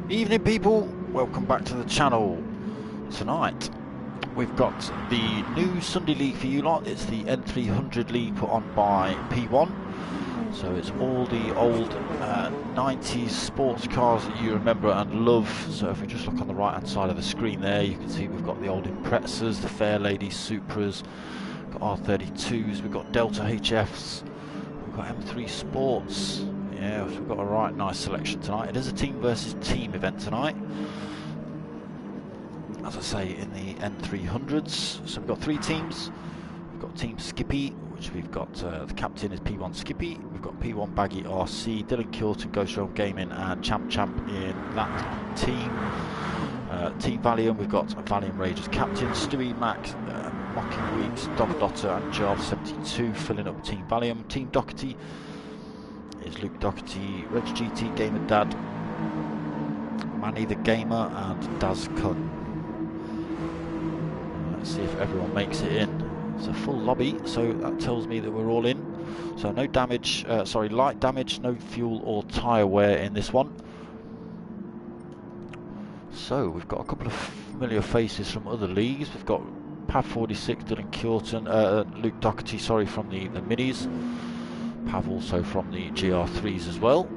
Evening people, welcome back to the channel. Tonight we've got the new Sunday League for you lot. It's the N300 League put on by P1. So it's all the old 90s sports cars that you remember and love. So if we just look on the right hand side of the screen there, you can see we've got the old Imprezas, the Fairlady Supras, we've got R32s, we've got Delta HFs, we've got M3 Sports. Yeah, we've got a right nice selection tonight. It is a team versus team event tonight, as I say, in the N300s. So we've got three teams. We've got Team Skippy, which we've got the captain is P1 Skippy. We've got P1RC, Dylan Kilton, Ghost Realm Gaming, and Champ in that team. Team Valium, we've got Valium Rage as captain, Stewie Mac, Mocking Weeks, Dog Dotter, and Jarv72 filling up Team Valium. Team Doherty is Luke Doherty, Reg GT, Gamer Dad, Manny the Gamer, and Daz Kun. Let's see if everyone makes it in. It's a full lobby, so that tells me that we're all in. So no damage, light damage, no fuel or tyre wear in this one. So we've got a couple of familiar faces from other leagues. We've got Pav46, Dylan Kilton, Luke Doherty, sorry, from the minis. Pav also from the GR3s as well.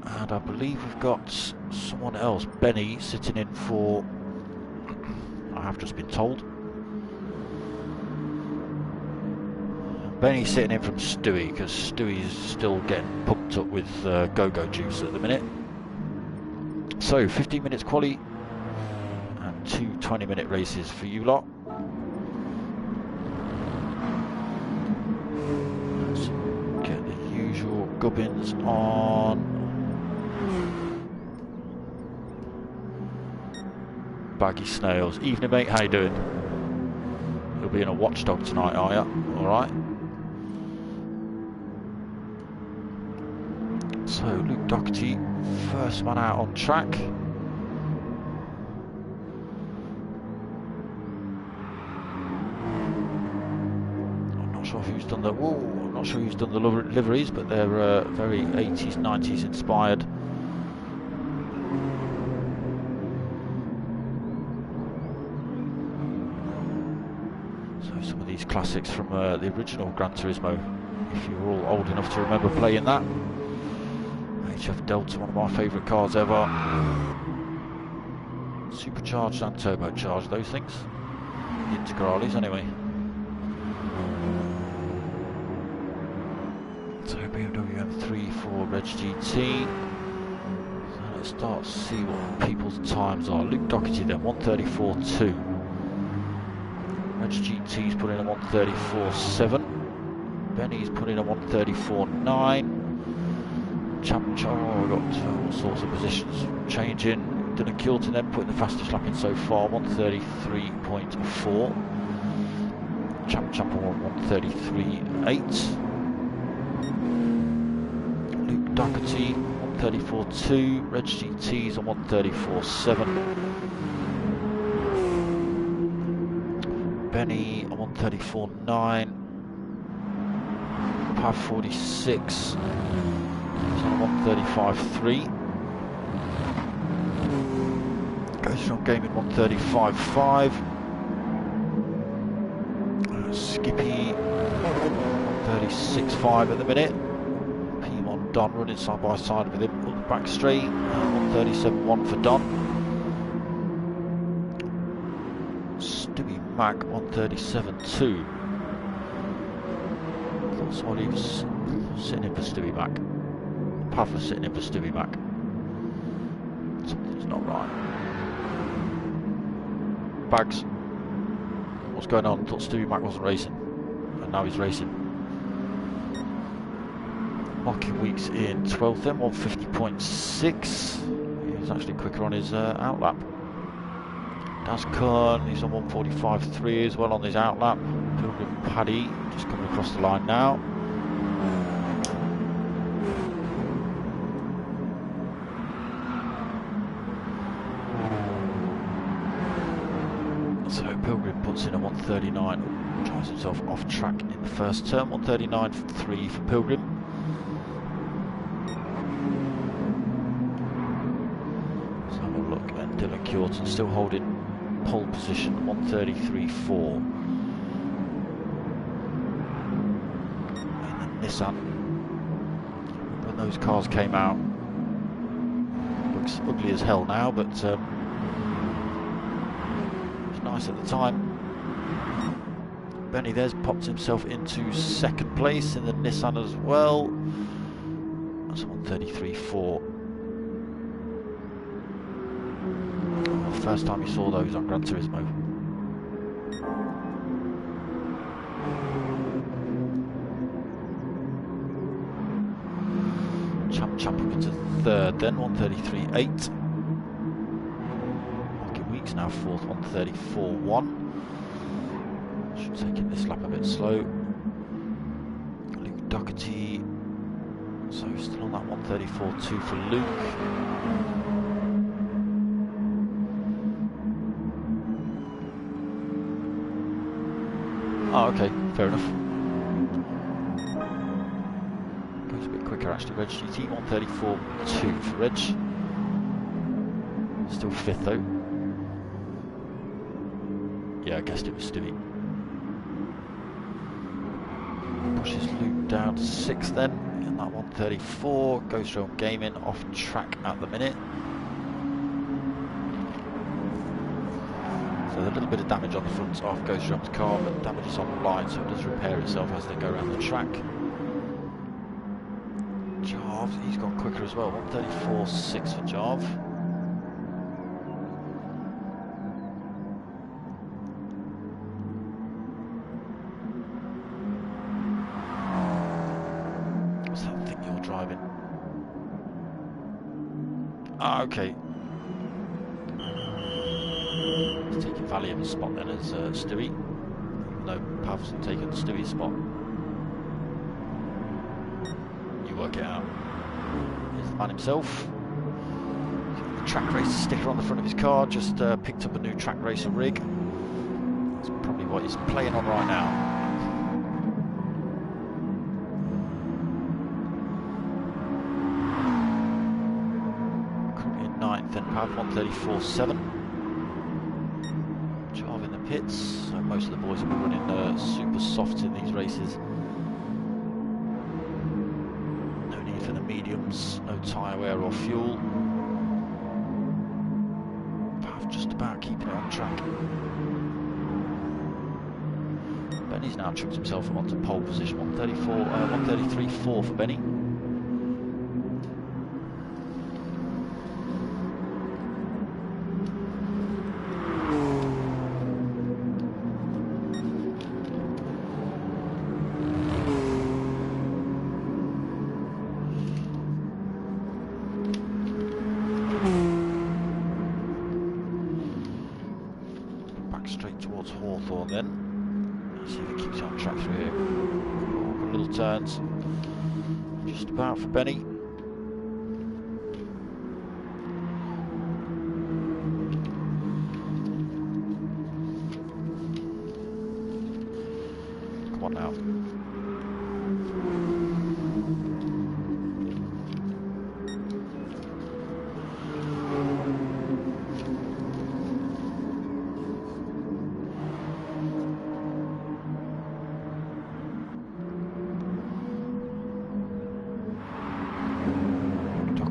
And I believe we've got someone else, Benny, sitting in for, I have just been told. Benny's sitting in from Stewie, because Stewie's still getting pumped up with go-go juice at the minute. So 15 minutes quali and two 20-minute races for you lot. Let's get the usual gubbins on. Baggy Snails. Evening mate, how you doing? You'll be in a watchdog tonight, are you? Alright. So Luke Doherty, first man out on track. I'm not sure who's done the liveries, but they're very 80s, 90s inspired. So some of these classics from the original Gran Turismo, if you're all old enough to remember playing that. HF Delta, one of my favourite cars ever. Supercharged and turbocharged, those things. The Integrales anyway. So BMW M3 for Reg GT. So let's start to see what people's times are. Luke Doherty then, 1:34.2. Reg GT's put in a 1:34.7. Benny's put in a 1:34.9. We've got all sorts of positions changing. Dylan Kilton then putting the fastest lap in so far, 1:33.4. Champ on 1:33.8. Luke Doherty 1:34.2. Reg GT's on 1:34.7. Benny on 1:34.9. Pav46 on 1:35.3. Ghost Realm Gaming 1:35.5. Skippy 1:36.5 at the minute. P1 Don running side by side with him on the back straight. 1:37.1 for Don. Stewie Mac 1:37.2. Thought somebody was sitting in for Stewie Mac. Pav was sitting in for Stewie Mac. Something's not right. Bags, what's going on? Thought Stewie Mac wasn't racing, and now he's racing. Mocking Weeks in 12th then, 1:50.6. He's actually quicker on his outlap. Daz Kun, he's on 1:45.3 as well on his outlap. Pilgrim Paddy just coming across the line now. So Pilgrim puts in a 1:39, drives himself off track in the first turn, 1:39.3 for Pilgrim. Kjorten still holding pole position, 1:33.4. And then Nissan, when those cars came out, looks ugly as hell now, but it was nice at the time. Benny there's popped himself into second place in the Nissan as well. That's 1:33.4. First time you saw those on Gran Turismo. Champ up into third then, 1:33.8. Lucky Weeks now fourth, 1:34.1. Should take it this lap a bit slow. Luke Doherty, so still on that 1:34.2 for Luke. Oh, okay, fair enough. Goes a bit quicker actually. Reg GT 1:34.2 for Reg. Still fifth though. Yeah, I guessed it was Stewie. Pushes Luke down to sixth then in that 1:34. Ghost Realm Gaming off track at the minute. So a little bit of damage on the front of Ghost Realm's car, but damage is online, so it does repair itself as they go around the track. Jarve, he's gone quicker as well, 1:34.6 for Jarve. What's that thing you're driving? Ah, okay. He's taking Valiant's spot then as Stewie, even though Pav's taken Stewie's spot. You work it out. Here's the man himself. The track racer sticker on the front of his car, just picked up a new track racer rig. That's probably what he's playing on right now. Currently in ninth then Pav, 1:34.7. Pits, so most of the boys will be running super softs in these races. No need for the mediums, no tyre wear or fuel. Pav just about keeping it on track. Benny's now chucked himself onto pole position, 1:33.4 for Benny. Straight towards Hawthorne then. Let's see if it keeps it on track through here. Good little turns. Just about for Benny. Come on now.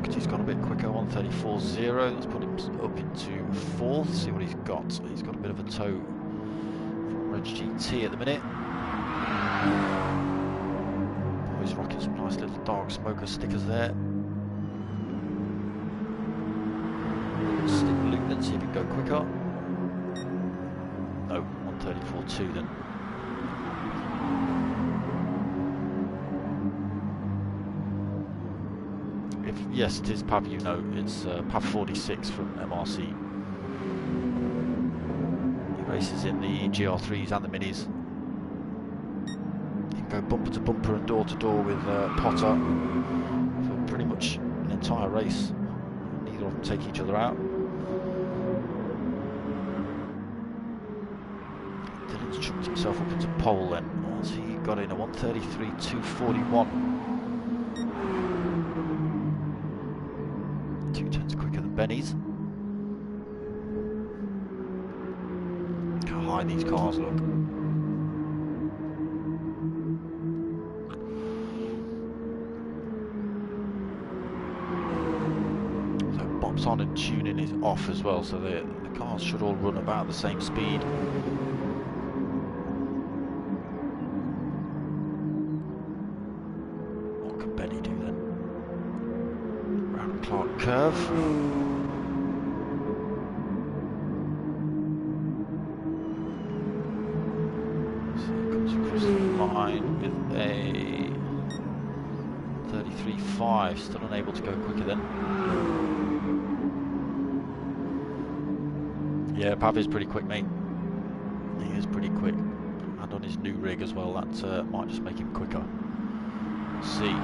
He's gone a bit quicker, 1:34.0. Let's put him up into fourth, see what he's got. He's got a bit of a tow from Reg GT at the minute. Oh, he's rocking some nice little darksmoka stickers there. Stick Luke then, see if he can go quicker. No, 1:34.2 then. Yes, it is Pav, you know, it's Pav 46 from MRC. He races in the GR3s and the Minis. He can go bumper to bumper and door to door with Potter for pretty much an entire race. Neither of them take each other out. Dylan's chucked himself up into pole then. What's he got in? A 1:33.241. 2 turns quicker than Benny's. high these cars look. So bops on and tuning is off as well, so the cars should all run about the same speed. What can Benny do then? Round Clark curve. With a 33.5, still unable to go quicker then. Yeah, Pav is pretty quick, mate. He is pretty quick, and on his new rig as well. That might just make him quicker. Let's see.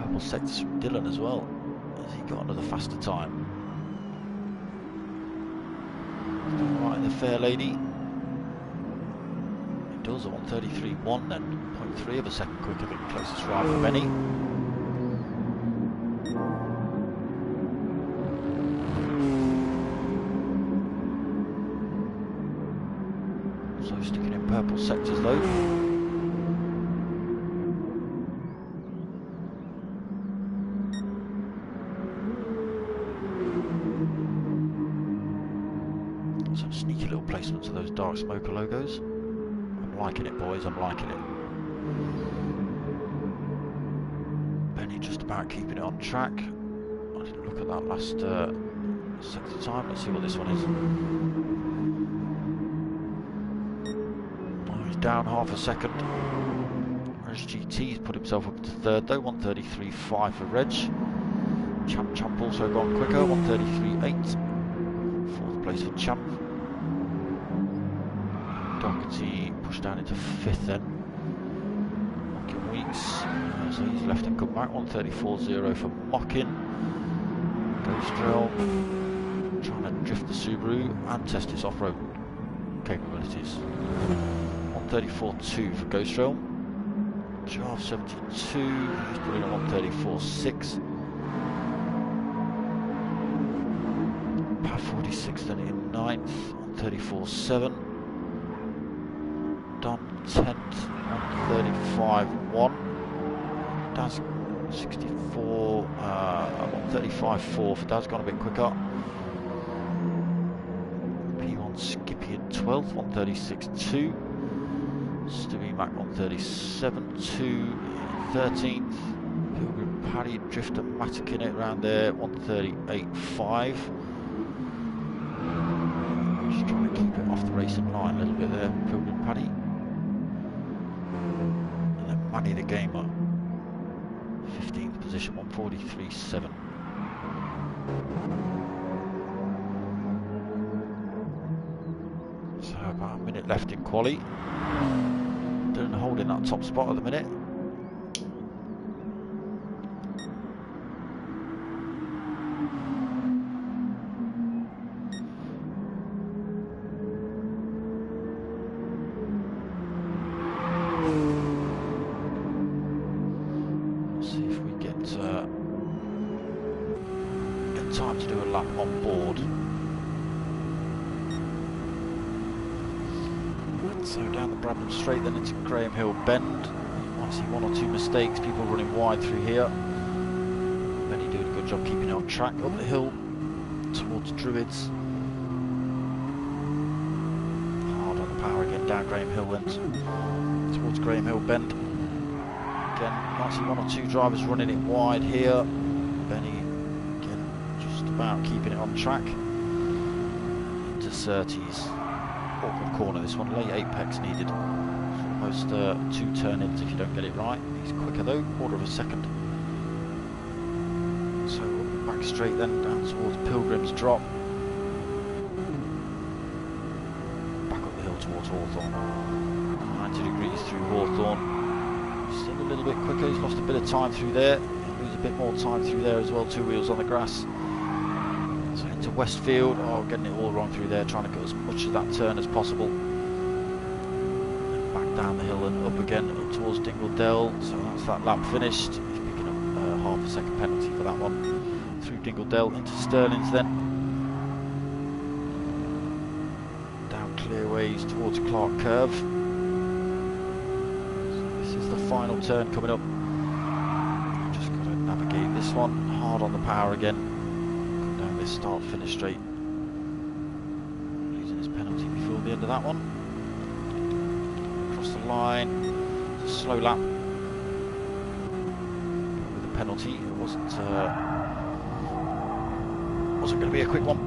Purple sectors from Dylan as well. Has he got another faster time? Still right, the fair lady. Does a 133.1 then, 0.3 of a second quicker than closest rival Benny. So sticking in purple sectors though. Some sneaky little placements of those darksmoka logos. I'm liking it, boys, I'm liking it. Benny just about keeping it on track. I didn't look at that last sector time. Let's see what this one is. Oh, he's down half a second. Whereas GT's put himself up to third though, 133.5 for Reg. Champ also gone quicker, 133.8. Fourth place for Champ. Doherty pushed down into fifth then. Mockin Weeks, so he's left and come back. 134.0 for Mockin. Ghost Rail trying to drift the Subaru and test its off-road capabilities. 134.2 for Ghost Rail. Jarv 72, he's putting on 134.6. Pav 46 then in 9th, 134.7. Don 10th, 135.1. Daz 64, 135.4 for Daz, gone a bit quicker. P1 Skippy in 12th, 136.2. Stewie Mac 137.2, 13th. Pilgrim Paddy Driftomatic in it around there, 138.5. Just trying to keep it off the racing line a little bit there, Pilgrim Paddy. And then Manny the Gamer, 15th position, 143.7. So about a minute left in quali. Dylan holding that top spot at the minute. See if we get time to do a lap on board. So down the Bradham Straight, then into Graham Hill Bend. Might see one or two mistakes, people running wide through here. Benny doing a good job keeping it on track up the hill towards Druids. Hard on the power again, down Graham Hill then towards Graham Hill Bend. Again, might see one or two drivers running it wide here. Benny again just about keeping it on track. Into Surtees. Awkward corner this one, late apex needed. Almost 2 turn-ins if you don't get it right. He's quicker though, quarter of a second. So back straight then down towards Pilgrim's Drop. Back up the hill towards Hawthorne. 90 degrees through Hawthorne. Still a little bit quicker, he's lost a bit of time through there. He'll lose a bit more time through there as well, 2 wheels on the grass. So into Westfield, oh, getting it all wrong through there, trying to cut as much of that turn as possible. And back down the hill and up again, up towards Dingledale. So that's that lap finished. He's picking up half a second penalty for that one. Through Dingledale into Stirling's then. Down clearways towards Clark Curve. So this is the final turn coming up. Just got to navigate this one, hard on the power again. Come down this start-finish straight. Losing his penalty before the end of that one. Across the line, it's a slow lap. With the penalty, it wasn't going to be a quick one.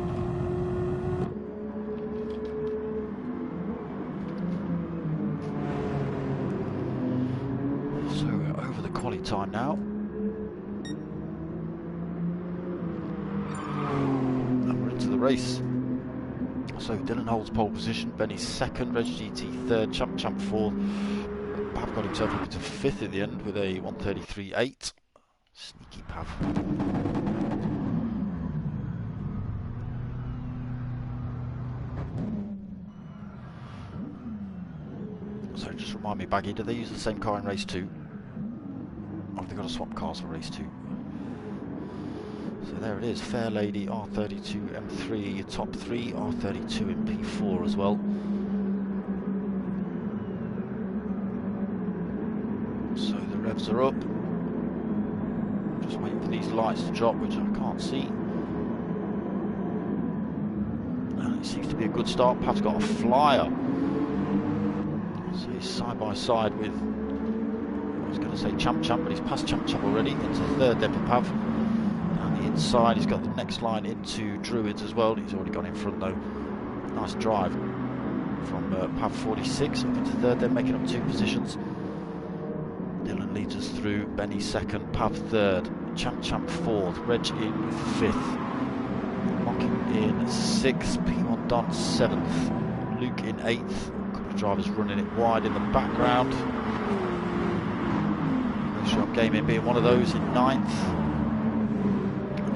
So over the quali time now. And we're into the race. So Dylan holds pole position, Benny's second, Reg GT third, Champ fourth. Pav got himself up to fifth in the end with a 1:33.8. Sneaky Pav. So just remind me, Baggy, do they use the same car in race 2? Or have they got to swap cars for race 2? So there it is, Fair Lady, R32, M3, your top 3, R32 in P4 as well. So the revs are up. Just waiting for these lights to drop, which I can't see. And it seems to be a good start. Pav's got a flyer. So he's side by side with, I was going to say Champ, but he's passed Champ already. Into third then for Pav. And the inside, he's got the next line into Druids as well. He's already gone in front though. Nice drive from Pav 46 up into third, then making up 2 positions. Dylan leads us through, Benny second, Pav third, Champ fourth, Reg in 5th, Mocking in 6th, P1 Don 7th, Luke in 8th. Drivers running it wide in the background. Shot Gaming being one of those in 9th.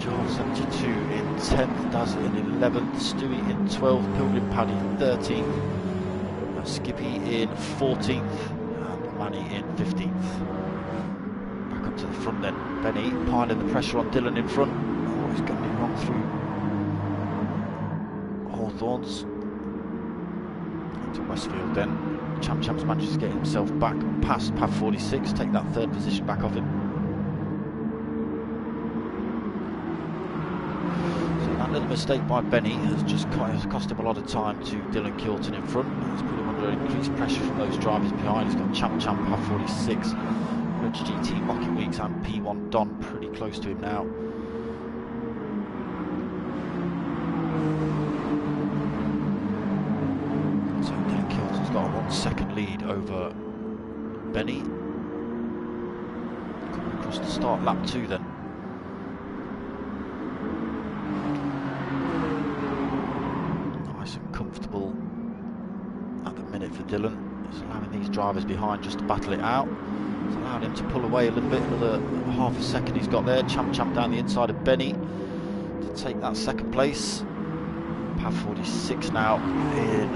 Jar 72 in 10th, Daz in 11th, Stewie in 12th, Pilgrim Paddy in 13th, Skippy in 14th, and Manny in 15th. Back up to the front then. Benny piling the pressure on Dylan in front. Oh, he's got me wrong through Hawthorns. To Westfield then. Champ's managed to get himself back past Pav 46, take that third position back off him. So that little mistake by Benny has just cost him a lot of time to Dylan Kilton in front. It's put him under increased pressure from those drivers behind. He's got Champ Pav 46, Reg GT, Mocking Weeks and P1 Don pretty close to him now. Got a 1 second lead over Benny. Coming across the start lap 2 then. Nice and comfortable at the minute for Dylan. He's allowing these drivers behind just to battle it out. It's allowed him to pull away a little bit, another half a second he's got there. Champ down the inside of Benny to take that second place. Pav 46 now in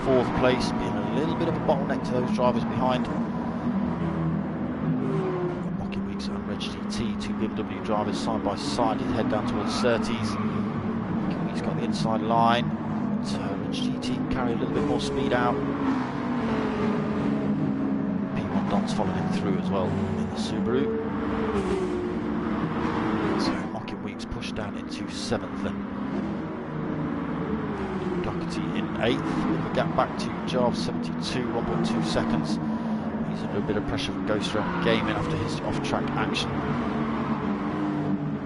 4th place, being a little bit of a bottleneck to those drivers behind. Mocking Weeks and Reg GT, 2 BMW drivers side by side, he'll head down towards Surtees. Mocking Weeks got the inside line, so Reg GT can carry a little bit more speed out. P1 Don's following him through as well in the Subaru. So Mocking Weeks pushed down into 7th then. In 8th, with a gap back to Jarv 72, 1.2 seconds. He's under a bit of pressure from Ghost Realm Gaming after his off-track action.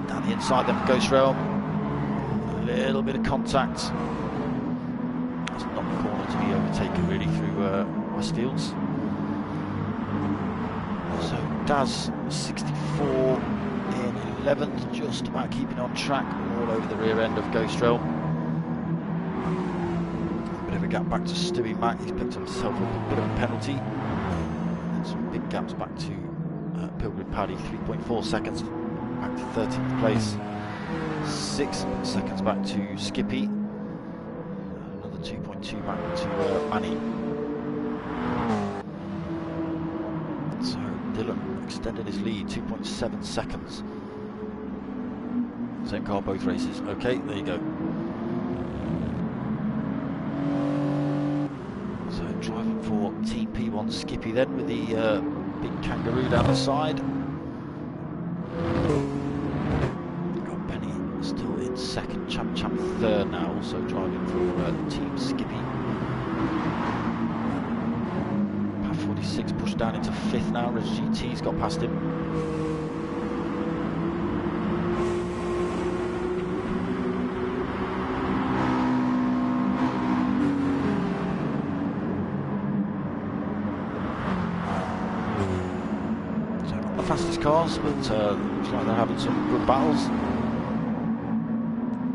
Down the inside then for Ghost Realm. A little bit of contact. It's not the corner to be overtaken really through Westfields. So Daz 64 in 11th, just about keeping on track, all over the rear end of Ghost Realm. Gap back to Stewie Mac, he's picked himself up a bit of a penalty. And some big gaps back to Pilgrim Paddy, 3.4 seconds back to 13th place. 6 seconds back to Skippy. Another 2.2 back to Manny. So Dylan extended his lead, 2.7 seconds. Same car both races. Okay, there you go. P1 Skippy then with the big kangaroo down the side. Got Benny still in second, Champ third now, also driving for Team Skippy. Pav 46 pushed down into fifth now, Res GT's got past him. Fastest cars, but looks like they're having some good battles.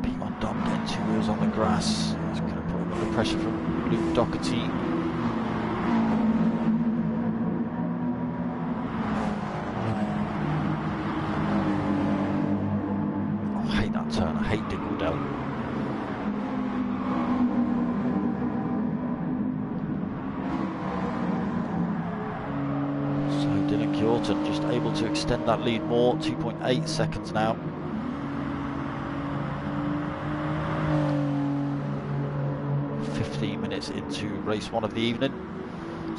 P1 Dom getting two wheels on the grass. It's going to put a lot of pressure from Luke Doherty. Oh, I hate that turn. I hate Dingledell. Just able to extend that lead more, 2.8 seconds now. Minutes into race one of the evening.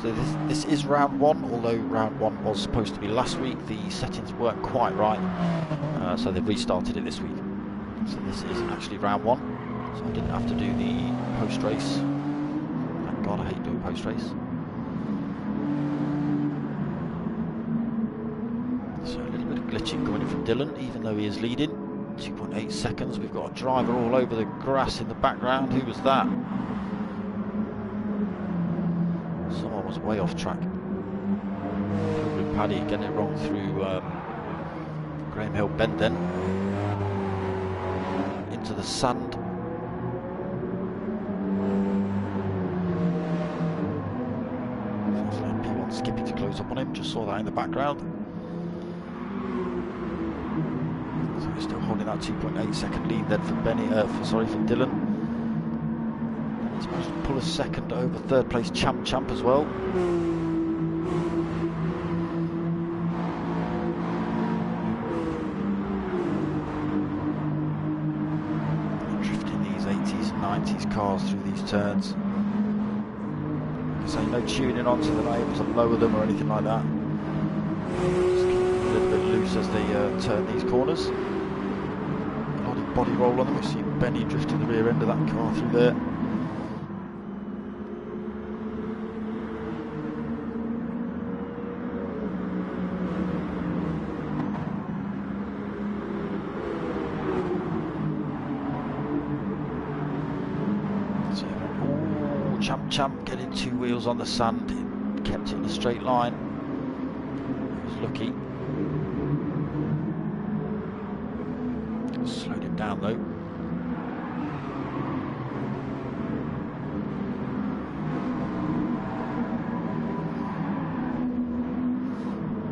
So this is round one, although round one was supposed to be last week. The settings weren't quite right, so they've restarted it this week. So this is actually round one, so I didn't have to do the post-race. Thank God, I hate doing post-race. So a little bit of glitching going in from Dylan, even though he is leading. 2.8 seconds. We've got a driver all over the grass in the background. Who was that? Someone was way off track. Paddy getting it wrong through Graham Hill Bend then. Into the sand. P1 Skippy to close up on him. Just saw that in the background. So he's still holding that 2.8 second lead then for for Dylan. He's managed to pull a second over third place Champ as well. Drifting these 80s and 90s cars through these turns. Like I say, no tuning on so they're not able to lower them or anything like that. Just keep them a little bit loose as they turn these corners. A lot of body roll on them. We see Benny drifting the rear end of that car through there. Champ getting two wheels on the sand, kept it in a straight line. He was lucky. Slowed him down though.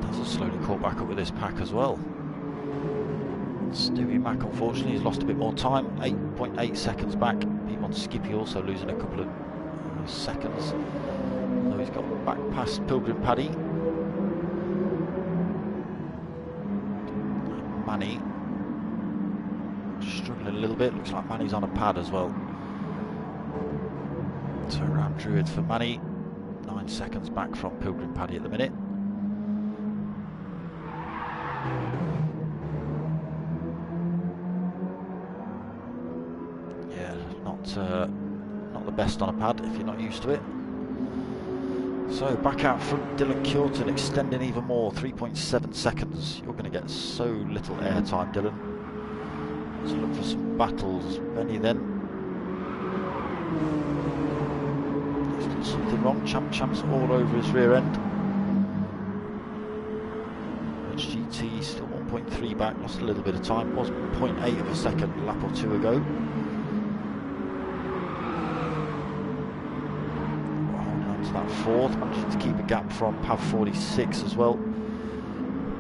Doesn't slowly caught back up with this pack as well. Stewie Mac unfortunately has lost a bit more time, 8.8 seconds back. P1 Skippy also losing a couple of seconds, so he's got back past Pilgrim Paddy. Manny struggling a little bit, looks like Manny's on a pad as well. So around Druids for Manny, 9 seconds back from Pilgrim Paddy at the minute. Yeah, not the best on a pad if you're not used to it. So back out front, Dylan Curtin extending even more, 3.7 seconds. You're going to get so little airtime, Dylan. Let's look for some battles. Benny then. He's done something wrong. Champ's all over his rear end. GT still 1.3 back, lost a little bit of time. Was 0.8 of a second a lap or two ago. That fourth, managing to keep a gap from Pav 46 as well.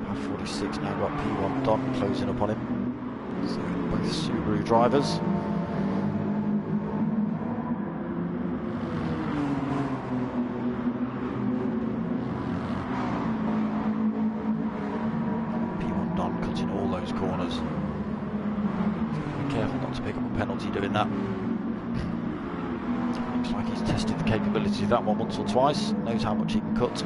Pav 46 now got P1 Don closing up on him. So both Subaru drivers. P1 Don cutting all those corners. So be careful not to pick up a penalty doing that. Looks like like he's tested the capability of that one once or twice, knows how much he can cut.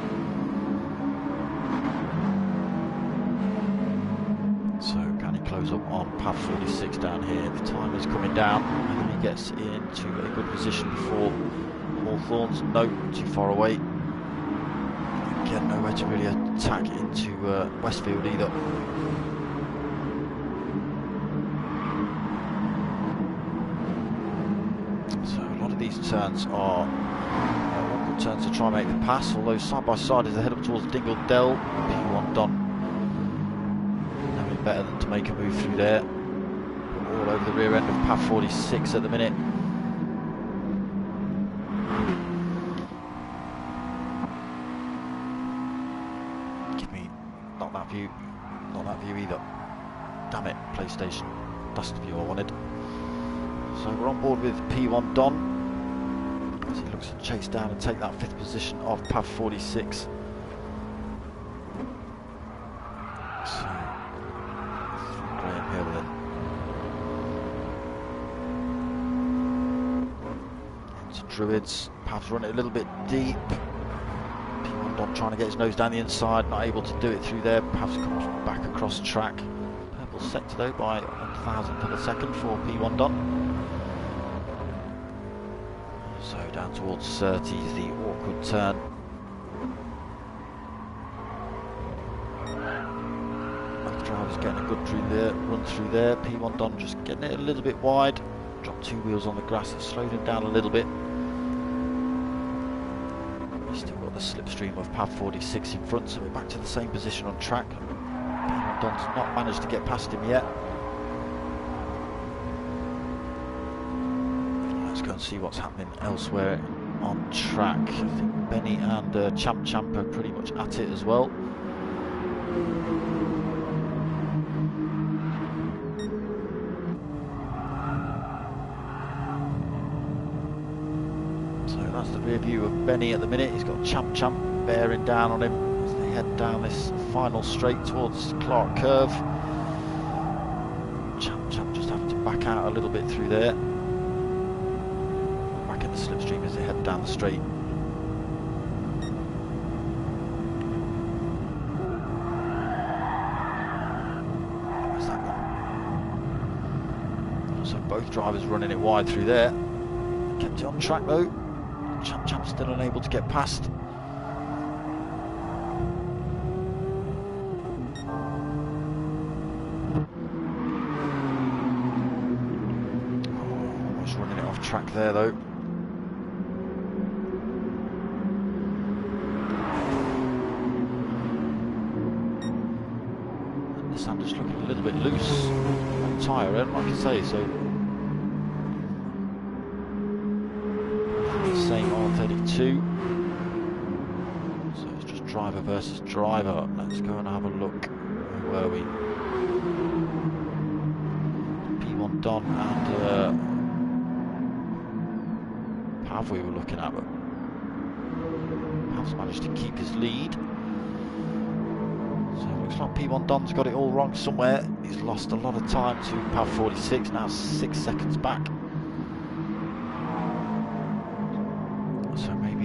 So can he close up on path 46 down here? The time is coming down, and he gets into a good position before Hawthorns. No, too far away. Again, nowhere to really attack into Westfield either. So a lot of these turns are awkward turns to try and make the pass, although side by side as they head up towards Dingle Dell. P1 done better than to make a move through there. All over the rear end of path 46 at the minute. Give me not that view either. Damn it, PlayStation. That's the view I wanted. So we're on board with P1 Don as he looks to chase down and take that 5th position of path 46. Druids, paths run it a little bit deep. P1 Don trying to get his nose down the inside, not able to do it through there. Paths comes back across track. Purple sector though by 1,000th of a second for P1 Don. So down towards 30 is the awkward turn. Both drivers getting a good run through there. P1 Don just getting it a little bit wide. Dropped 2 wheels on the grass, have slowed him down a little bit. Still got the slipstream of path 46 in front, so we're back to the same position on track. P1 Don's not managed to get past him yet. Let's go and see what's happening elsewhere on track. I think Benny and Champ are pretty much at it as well. That's the rear view of Benny at the minute. He's got Champ bearing down on him as they head down this final straight towards Clark Curve. Champ just having to back out a little bit through there. Back in the slipstream as they head down the straight. Where's that one? So both drivers running it wide through there. Kept it on track though. Champ still unable to get past. Almost running it off track there though. And the sand is looking a little bit loose on the tyre end, like I say, so same R32, so it's just driver versus driver. Let's go and have a look. Where were we? P1 Don and Pav we were looking at, but Pav's managed to keep his lead. So it looks like P1 Don's got it all wrong somewhere. He's lost a lot of time to Pav 46, now 6 seconds back.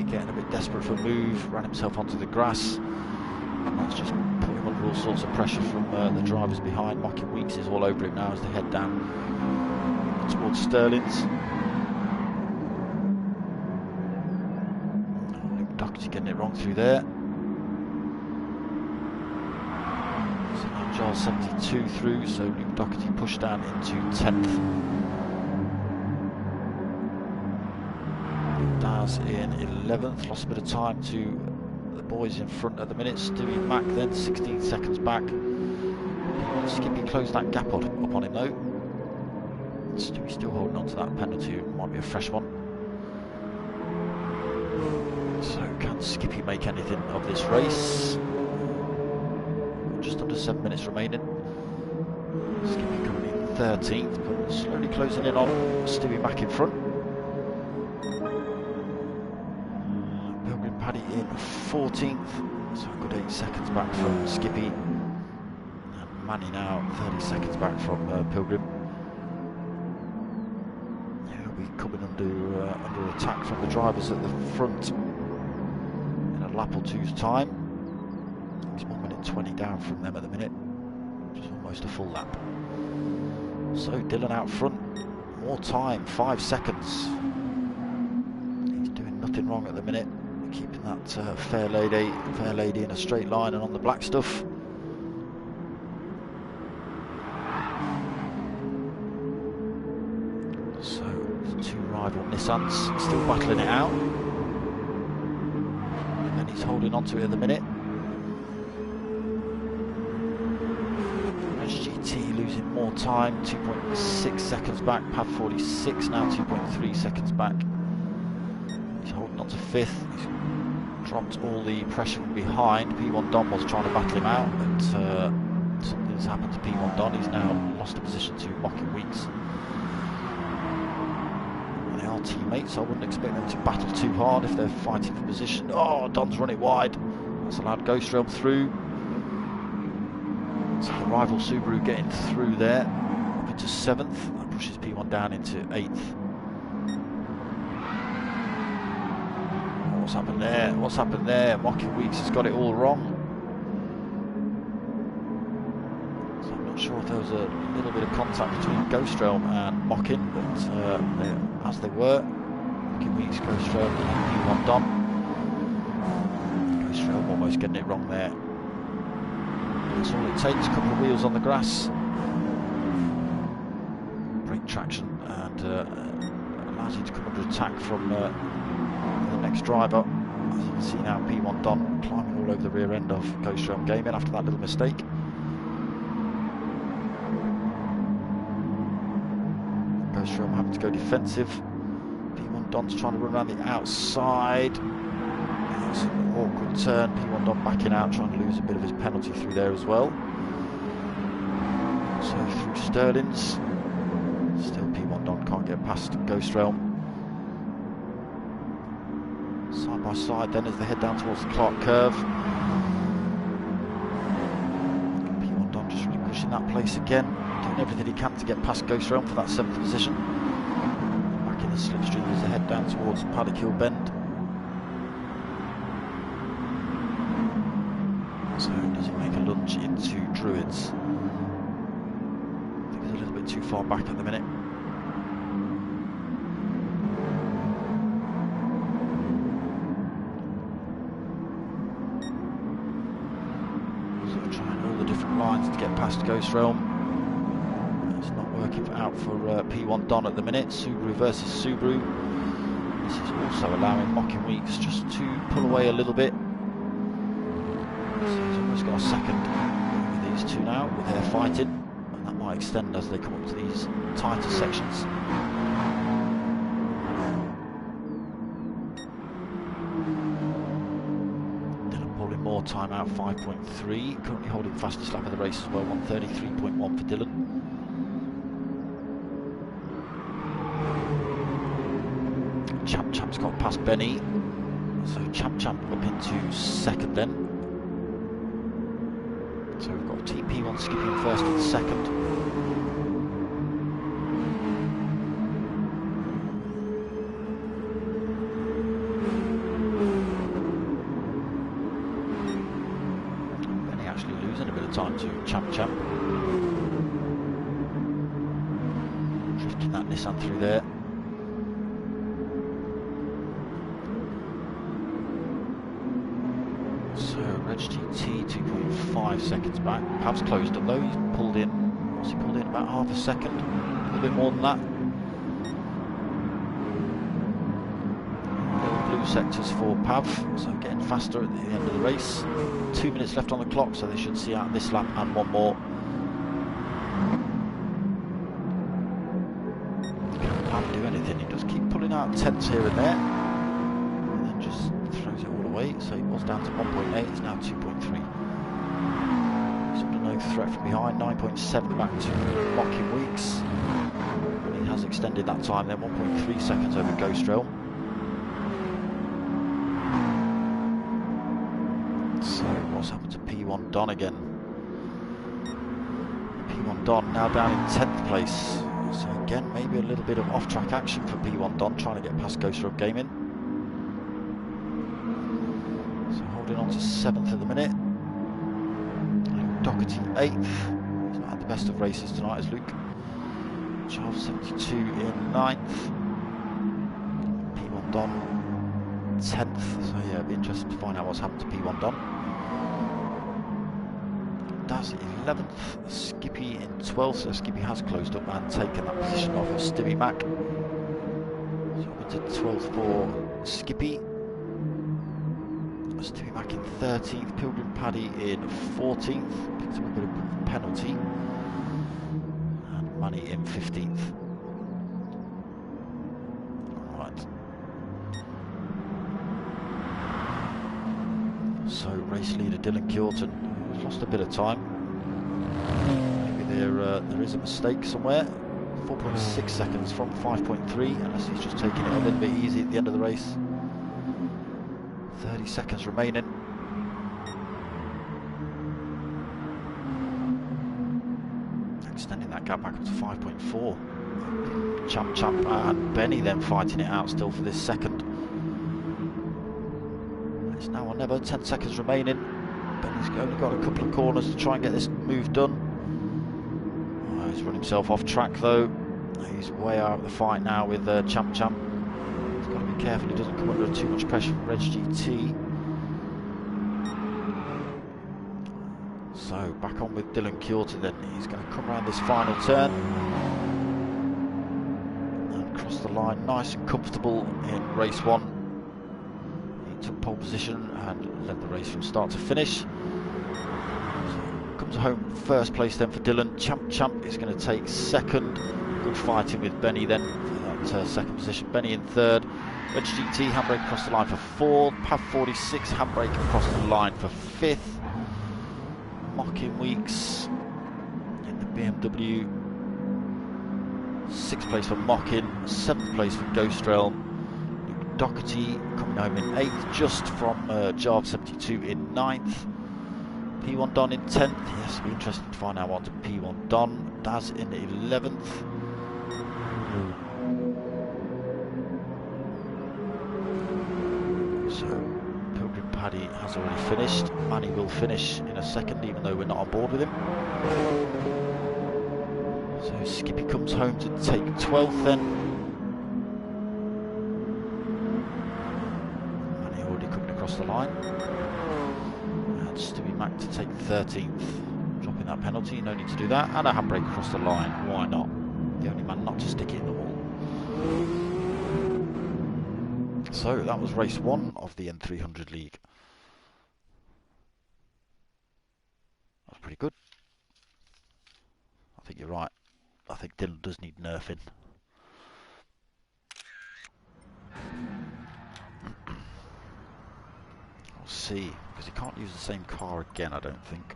Getting a bit desperate for a move, ran himself onto the grass, and that's just put him under all sorts of pressure from the drivers behind. Mocking Weeks is all over him now as they head down towards Sterling's. Luke Doherty getting it wrong through there. So now Giles 72 through, so Luke Doherty pushed down into 10th. Daz in 11th, lost a bit of time to the boys in front at the minute. Stewie Mack then 16 seconds back. Skippy closed that gap up on him though. Stewie still holding on to that penalty, it might be a fresh one. So can Skippy make anything of this race? Just under 7 minutes remaining. Skippy coming in 13th, but slowly closing in on Stewie Mack in front. Paddy in 14th, so a good 8 seconds back from Skippy, and Manny now 30 seconds back from Pilgrim. Yeah, we coming under attack from the drivers at the front in a lap or two's time. He's 1 minute 20 down from them at the minute, which is almost a full lap. So Dylan out front, more time, 5 seconds. He's doing nothing wrong at the minute, keeping that fair lady in a straight line and on the black stuff. So the two rival Nissans still battling it out, and then he's holding on to it at the minute. GT losing more time, 2.6 seconds back. Pav 46 now 2.3 seconds back. He's holding on to 5th. He's dropped all the pressure from behind. P1 Don was trying to battle him out, but something's happened to P1 Don. He's now lost a position to Mocking Weeks. They are teammates, so I wouldn't expect them to battle too hard if they're fighting for position. Oh, Don's run it wide. That's allowed Ghost Realm through. So the rival Subaru getting through there, up into 7th. That pushes P1 down into 8th. What's happened there? What's happened there? Mocking Weeks has got it all wrong. So I'm not sure if there was a little bit of contact between Ghost Realm and Mocking, but as they were, Mocking Weeks, Ghost Realm and P1 Don. Ghost Realm almost getting it wrong there. That's all it takes, a couple of wheels on the grass, brake traction, and allows you to come under attack from the next driver. As you can see now, P1 Don climbing all over the rear end of Ghost Realm Gaming after that little mistake. Ghost Realm having to go defensive. P1 Don's trying to run around the outside. It's an awkward turn. P1 Don backing out, trying to lose a bit of his penalty through there as well. So through Sterling's, still P1 Don can't get past Ghost Realm. Side by side then as they head down towards the Clark curve. P1 Don just relinquishing that place again, doing everything he can to get past Ghost Realm for that 7th position. Back in the slipstream as they head down towards Paddock Hill Bend. So does he make a lunge into Druids? I think he's a little bit too far back at the minute. So trying all the different lines to get past Ghost Realm. It's not working out for P1 Don at the minute. Subaru versus Subaru. This is also allowing Mocking Weeks just to pull away a little bit. So he's almost got a second with these two now, with their fighting, and that might extend as they come up to these tighter sections. Dylan pulling more time out, 5.3, currently holding fastest lap of the race as well, 133.1 for Dylan. Champ's got past Benny, so Champ up into 2nd then. So we've got TP1 skipping 1st and 2nd. Benny actually losing a bit of time to Champ. Drifting that Nissan through there. So Reg GT 2.5 seconds back. Pav's closed up though, he's pulled in, what's he pulled in, about half a second, a little bit more than that. Little blue sectors for Pav, so getting faster at the end of the race. 2 minutes left on the clock, so they should see out this lap and one more. Can Pav do anything? He does keep pulling out 10ths here and there, and then just throws it all away. So he was down to 1.8, it's now 2.3. He's under no threat from behind, 9.7 back to Mocking Weeks. And he has extended that time then, 1.3 seconds over Ghost Realm. So what's happened to P1 Don again? P1 Don now down in 10th place. So again, maybe a little bit of off-track action for P1 Don, trying to get past Ghost Road Gaming. So holding on to 7th at the minute. Doherty 8th. He's not had the best of races tonight, as Luke. Charles 72 in 9th. P1 Don 10th. So yeah, it'll be interesting to find out what's happened to P1 Don. Daz 11th, Skippy in 12th, so Skippy has closed up and taken that position off of Stevie Mac. So we did 12th for Skippy. Stevie Mac in 13th, Pilgrim Paddy in 14th, picked up a bit of penalty, and Manny in 15th. Alright. So race leader Dylan Kjorton has lost a bit of time. Maybe there is a mistake somewhere. 4.6 seconds from 5.3, unless he's just taking it a little bit easy at the end of the race. 30 seconds remaining. Extending that gap back up to 5.4. Champ and Benny then fighting it out still for this second. It's now or never, 10 seconds remaining. Benny's only got a couple of corners to try and get this move done. Oh, he's run himself off track though. He's way out of the fight now with Champ. He's got to be careful he doesn't come under too much pressure from Reg GT. So back on with Dylan Kjorton then. He's going to come around this final turn and cross the line nice and comfortable in race 1. He took pole position and led the race from start to finish. So comes home first place then for Dylan. Champ is going to take second. Good fighting with Benny then for that second position. Benny in third. Reg GT handbrake across the line for 4th. PAV46 handbrake across the line for 5th. Mocking Weeks in the BMW. 6th place for Mocking. 7th place for Ghost Realm. Luke Doherty coming home in 8th, just from Jarv 72 in 9th. P1 Don in 10th. Yes, it'll be interesting to find out what to P1 Don. Daz in 11th. So Pilgrim Paddy has already finished. Manny will finish in a second, even though we're not on board with him. So Skippy comes home to take 12th then. Manny already coming across the line. And Stevie Mac to take 13th. Dropping that penalty, no need to do that. And a handbrake across the line, why not? The only man not to stick it in the wall. So that was race 1 of the N300 League. That was pretty good. I think you're right. I think Dylan does need nerfing. We'll see, because he can't use the same car again, I don't think.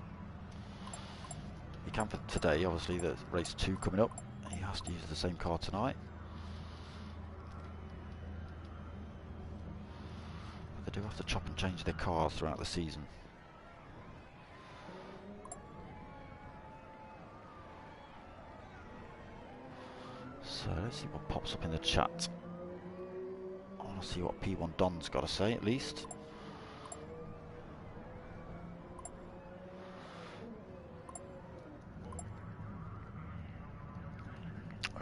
He can for today, obviously there's race 2 coming up. He has to use the same car tonight. They do have to chop and change their cars throughout the season. So let's see what pops up in the chat. I want to see what P1 Don's got to say at least.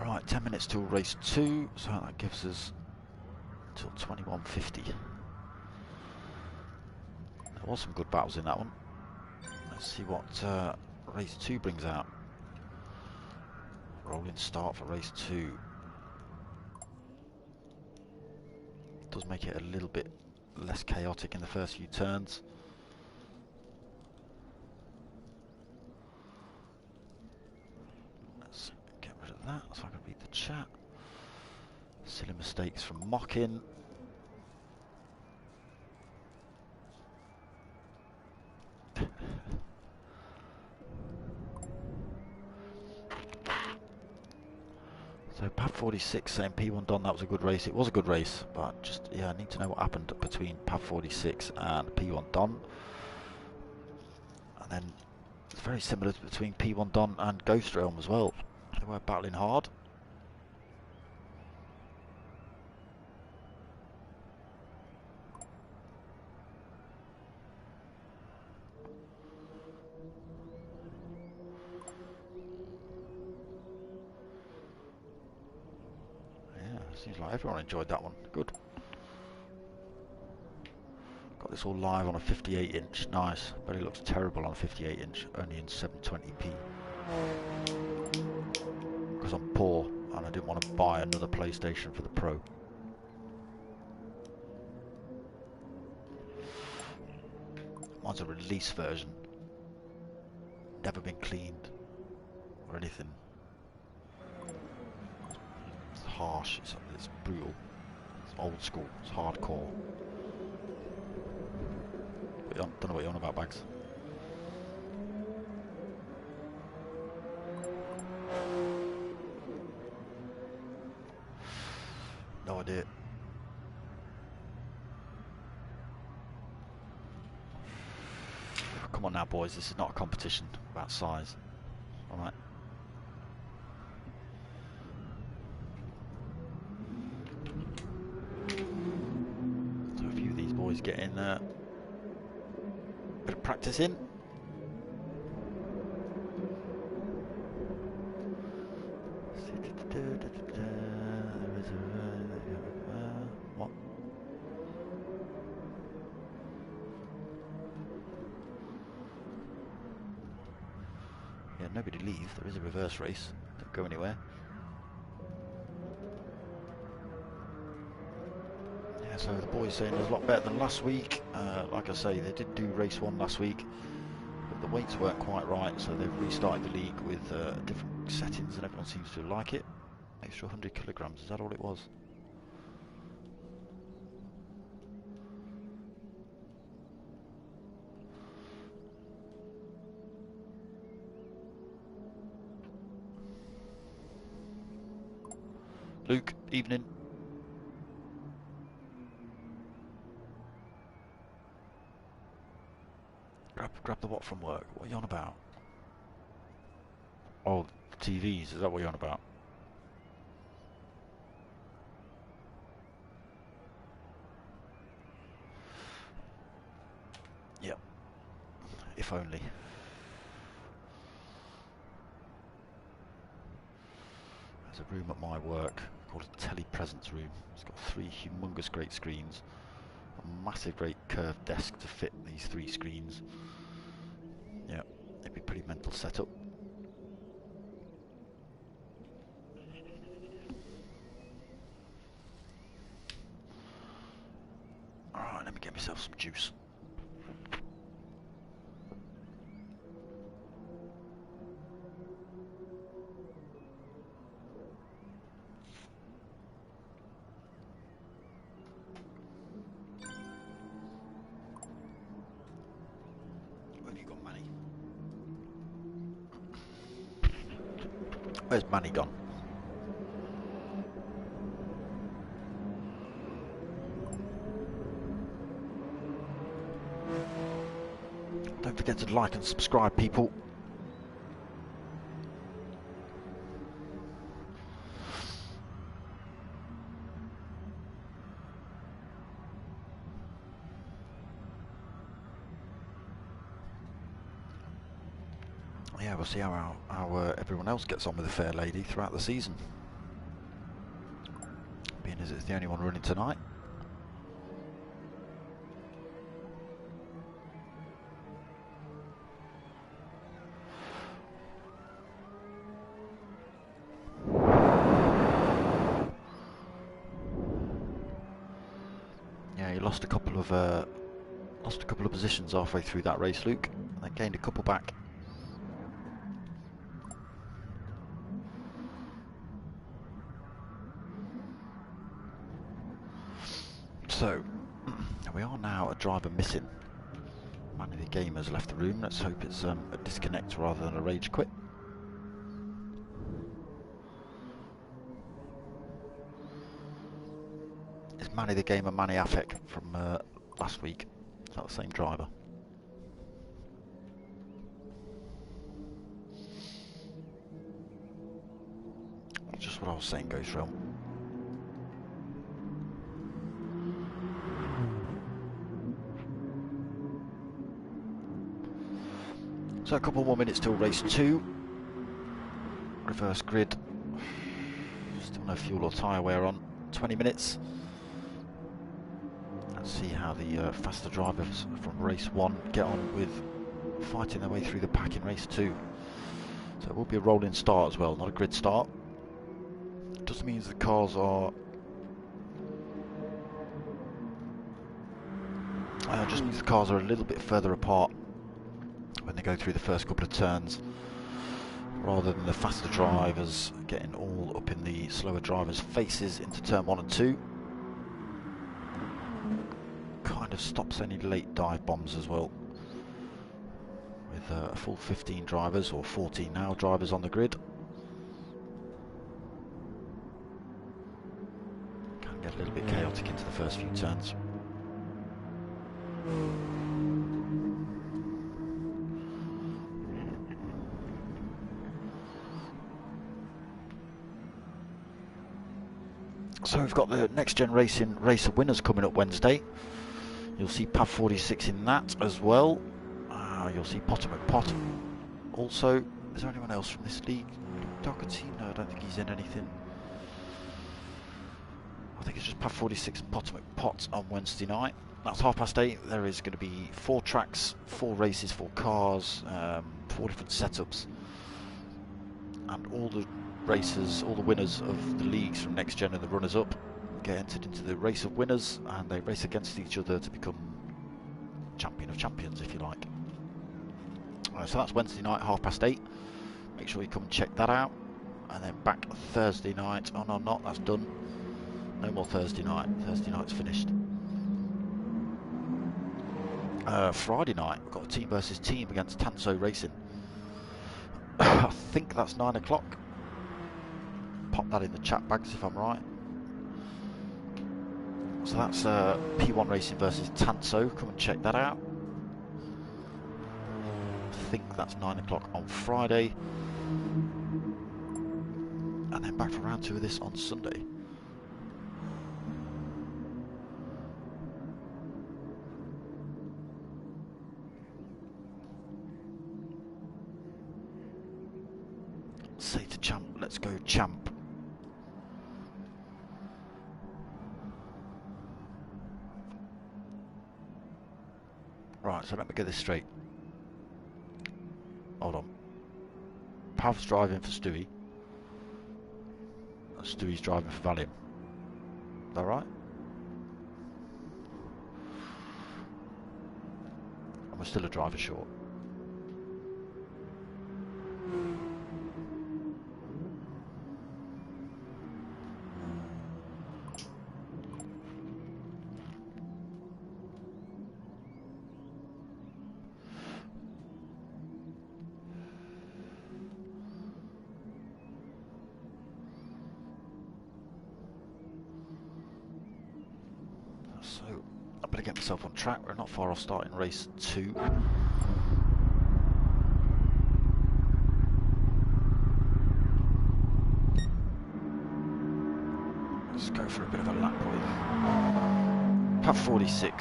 Right, 10 minutes till race 2, so that gives us till 21:50. There was some good battles in that one. Let's see what race 2 brings out. Rolling start for race 2. Does make it a little bit less chaotic in the first few turns. Let's get rid of that so I can read the chat. Silly mistakes from Mocking. So PAV46 saying P1 Don, that was a good race. It was a good race, but just, yeah, I need to know what happened between PAV46 and P1 Don. And then it's very similar between P1 Don and Ghost Realm as well. They were battling hard. Seems like everyone enjoyed that one. Good. Got this all live on a 58-inch. Nice. But it looks terrible on a 58-inch, only in 720p. Because I'm poor and I didn't want to buy another PlayStation for the Pro. Mine's a release version. Never been cleaned or anything. It's harsh, it's brutal, it's old school, it's hardcore. But I don't know what you're on about, Bags. No idea. Come on now, boys, this is not a competition about size. Alright. So a few of these boys getting a bit of practice in. What? Yeah, nobody leave. There is a reverse race. Don't go anywhere. Yeah, so the boys saying it's a lot better than last week. Like I say, they did do race 1 last week, but the weights weren't quite right, so they've restarted the league with different settings, and everyone seems to like it. Extra 100 kilograms. Is that all it was? Luke, evening. Grab the what from work? What are you on about? Oh, TVs, is that what you're on about? Yep. If only. There's a room at my work called a telepresence room. It's got 3 humongous great screens. A massive great curved desk to fit these 3 screens. Yeah, it'd be a pretty mental setup. Alright, let me get myself some juice. Where have you gone, Manny? Where's Manny gone? Don't forget to like and subscribe, people. Yeah, we'll see how everyone else gets on with the Fair Lady throughout the season. Being as it's the only one running tonight. Yeah, you lost a couple of positions halfway through that race, Luke. Then gained a couple back. So, we are now a driver missing. Manny the Gamer's left the room. Let's hope it's a disconnect rather than a rage quit. Is Manny the Gamer Manny Affec from last week? Is that the same driver? Just what I was saying, Ghost Realm. So a couple more minutes till race 2. Reverse grid. Still no fuel or tyre wear on. 20 minutes. Let's see how the faster drivers from race 1 get on with fighting their way through the pack in race 2. So it will be a rolling start as well, not a grid start. Just means the cars are a little bit further apart when they go through the first couple of turns, rather than the faster drivers getting all up in the slower drivers' faces into turn 1 and 2. Kind of stops any late dive bombs as well, with a full 15 drivers, or 14 now, drivers on the grid. Can get a little bit chaotic into the first few turns. So we've got the Next Gen Racing Race of Winners coming up Wednesday. You'll see P1RC in that as well. You'll see Potomac Pot also. Is there anyone else from this league? Doherty? No, I don't think he's in anything. I think it's just P1RC and Potomac Pot on Wednesday night. That's 8:30. There is going to be 4 tracks, 4 races, 4 cars, 4 different setups, and all the racers, all the winners of the leagues from Next Gen and the runners-up get entered into the Race of Winners, and they race against each other to become champion of champions, if you like. So that's Wednesday night, 8:30. Make sure you come and check that out. And then back Thursday night. Oh no, not that's done. No more Thursday night. Thursday night's finished. Friday night, we've got a team versus team against Tanso Racing. I think that's 9 o'clock. Pop that in the chat bags if I'm right. So that's P1 Racing versus Tanso. Come and check that out. I think that's 9 o'clock on Friday. And then back for round 2 of this on Sunday. Say to Champ, let's go Champ. Right, so let me get this straight. Hold on. Pav's driving for Stewie. And Stewie's driving for Valium. Is that right? And we're still a driver short. So I better get myself on track. We're not far off starting race 2. Let's go for a bit of a lap with P1RC.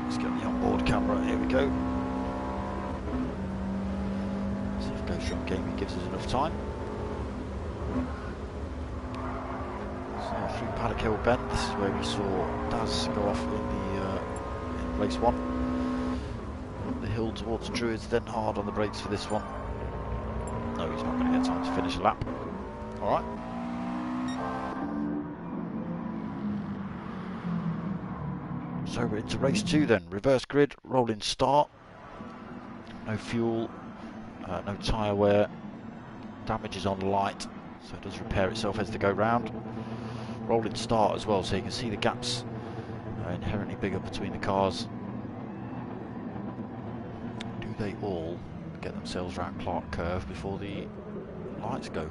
Let's get the onboard camera. Here we go. See if GoShot Gaming gives us enough time. Through Paddock Hill Bend, this is where we saw Daz go off in race 1. The hill towards Druids, then hard on the brakes for this one. No, he's not going to get time to finish a lap. Alright. So we're into race 2 then. Reverse grid, rolling start. No fuel, no tyre wear. Damage is on light, so it does repair itself as they go round. Rolling start as well, so you can see the gaps inherently bigger between the cars. Do they all get themselves round Clark Curve before the lights go?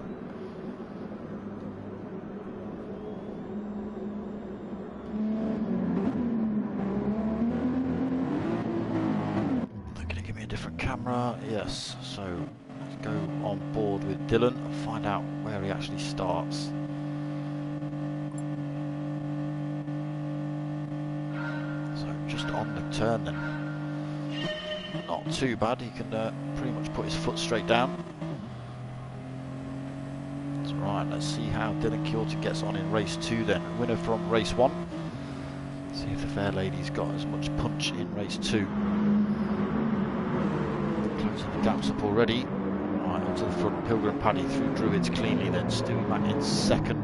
They're going to give me a different camera, yes, so let's go on board with Dylan and find out where he actually starts. Just on the turn then. Not too bad, he can pretty much put his foot straight down. So Right, let's see how Dylan Kilton gets on in race 2 then. Winner from race 1. See if the fair lady's got as much punch in race 2. Closing the gaps up already. Right, onto the front. Pilgrim Paddy through Druids cleanly, then Stewie Mac in 2nd.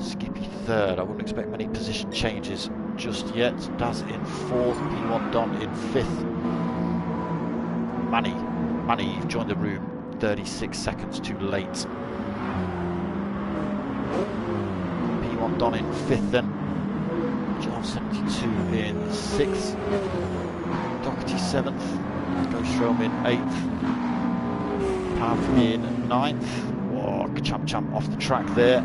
Skippy 3rd. I wouldn't expect many position changes just yet. Daz in 4th. P1 Don in 5th. Manny, you've joined the room 36 seconds too late. P1 Don in 5th then. John 72 in 6th. Doherty 7th. Ghostrom in 8th. Pav in 9th. Whoa, Champ off the track there.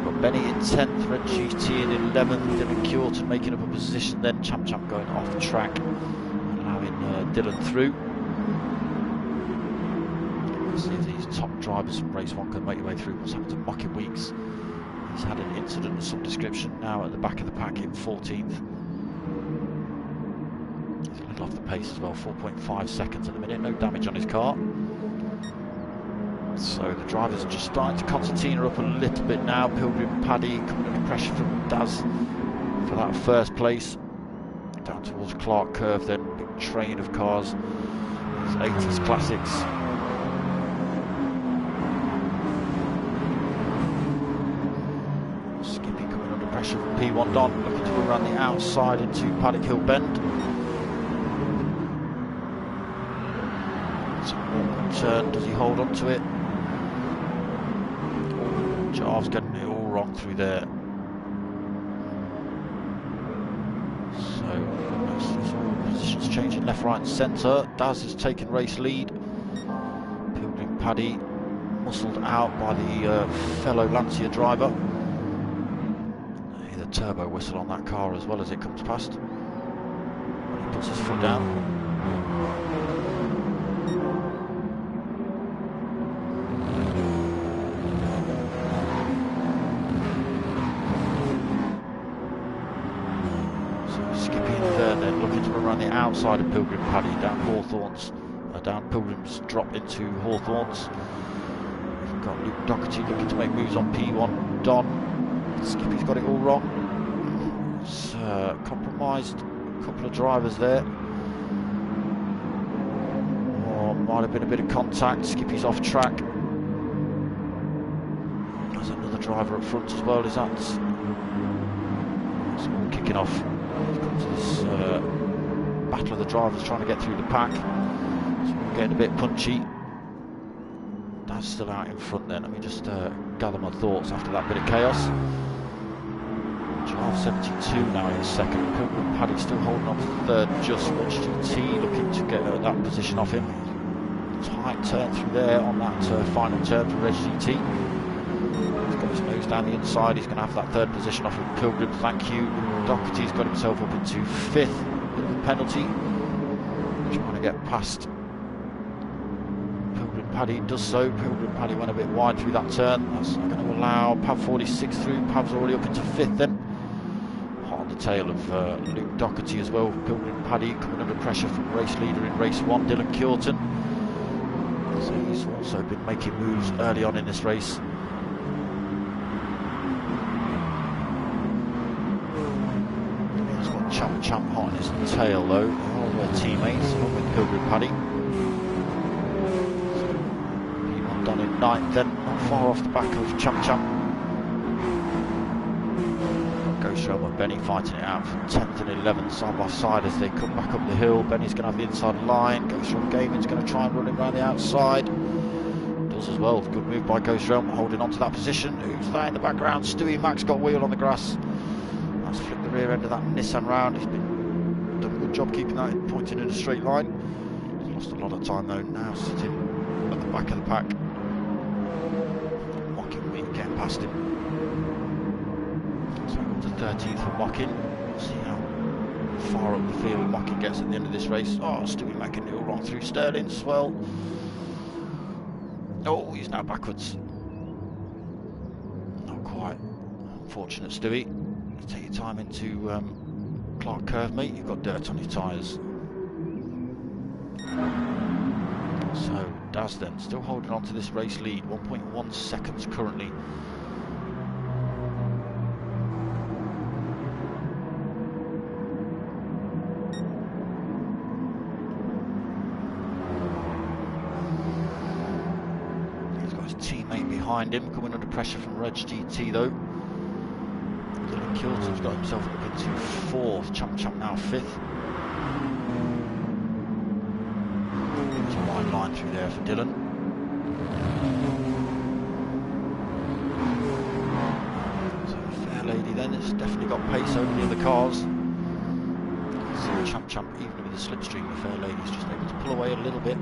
Got Benny in 10th. Red GT in 11th. Dylan Kilton making up a position then. Champ going off the track. Allowing Dylan through. Let's see if these top drivers from race 1 can make their way through. What's happened to Mocky Weeks? He's had an incident of some description, now at the back of the pack in 14th. He's a little off the pace as well, 4.5 seconds at the minute, no damage on his car. So the drivers are just starting to concertina up a little bit now. Pilgrim Paddy coming under pressure from Daz for that 1st place. Down towards Clark Curve then, big train of cars. These 80s classics. Pressure from P1 Don, looking to run the outside into Paddock Hill Bend. It's an awkward turn, does he hold on to it? Oh, Jarv's getting it all wrong through there. So, positions changing left, right and centre. Daz has taken race lead. Pilgrim Paddy muscled out by the fellow Lancia driver. Turbo whistle on that car as well as it comes past. He puts his foot down. So Skippy in 3rd then, looking to run around the outside of Pilgrim Paddy, down Hawthorns, down Pilgrim's drop into Hawthorns. We've got Luke Doherty looking to make moves on P1 Don. Skippy's got it all wrong. It's compromised a couple of drivers there. Oh, might have been a bit of contact. Skippy's off track. There's another driver up front as well. Is that? It's all kicking off. We've come to this battle of the drivers trying to get through the pack. So we're getting a bit punchy. That's still out in front then. Let me just gather my thoughts after that bit of chaos. Jarv 72 now in 2nd. Pilgrim Paddy still holding on to 3rd. Just Red GT looking to get that position off him. Tight turn through there on that final turn for Red GT. He's got his nose down the inside. He's going to have that 3rd position off of Pilgrim. Thank you. Doherty's got himself up into 5th. Bit of a penalty. Trying to get past Paddy does so. Pilgrim Paddy went a bit wide through that turn. That's going to allow Pav 46 through. Pav's already up into 5th then. Hot on the tail of Luke Doherty as well. Pilgrim Paddy coming under pressure from race leader in race 1, Dylan Kilton. So he's also been making moves early on in this race. He's got Champ hot on his tail though. All their teammates along with Pilgrim Paddy. Done in 9th then, not far off the back of Champ. Ghostrom and Benny fighting it out from 10th and 11th side by side as they come back up the hill. Benny's going to have the inside line. Ghostrom Gaming's going to try and run him around the outside. Does as well. Good move by Ghostrom, holding on to that position. Who's that in the background? Stewie Mac's got wheel on the grass. That's flicked the rear end of that Nissan round. He's been done a good job keeping that pointing in a straight line. He's lost a lot of time though, now sitting at the back of the pack. Getting past him. So we're up to 13th for Mockin. We'll see how far up the field Mockin gets at the end of this race. Oh, Stewie making it all wrong through Sterling as well. Oh, he's now backwards. Not quite. Unfortunate, Stewie. Take your time into Clark Curve, mate. You've got dirt on your tyres. So Daz then still holding on to this race lead, 1.1 seconds currently. He's got his teammate behind him, coming under pressure from Reg GT though. Dylan Kilton's got himself up into 4th, Champ now 5th. There's a wide line through there for Dylan. So Fair Lady then, it's definitely got pace over the other cars. So Champ, even with the slipstream, the Fair Lady's just able to pull away a little bit.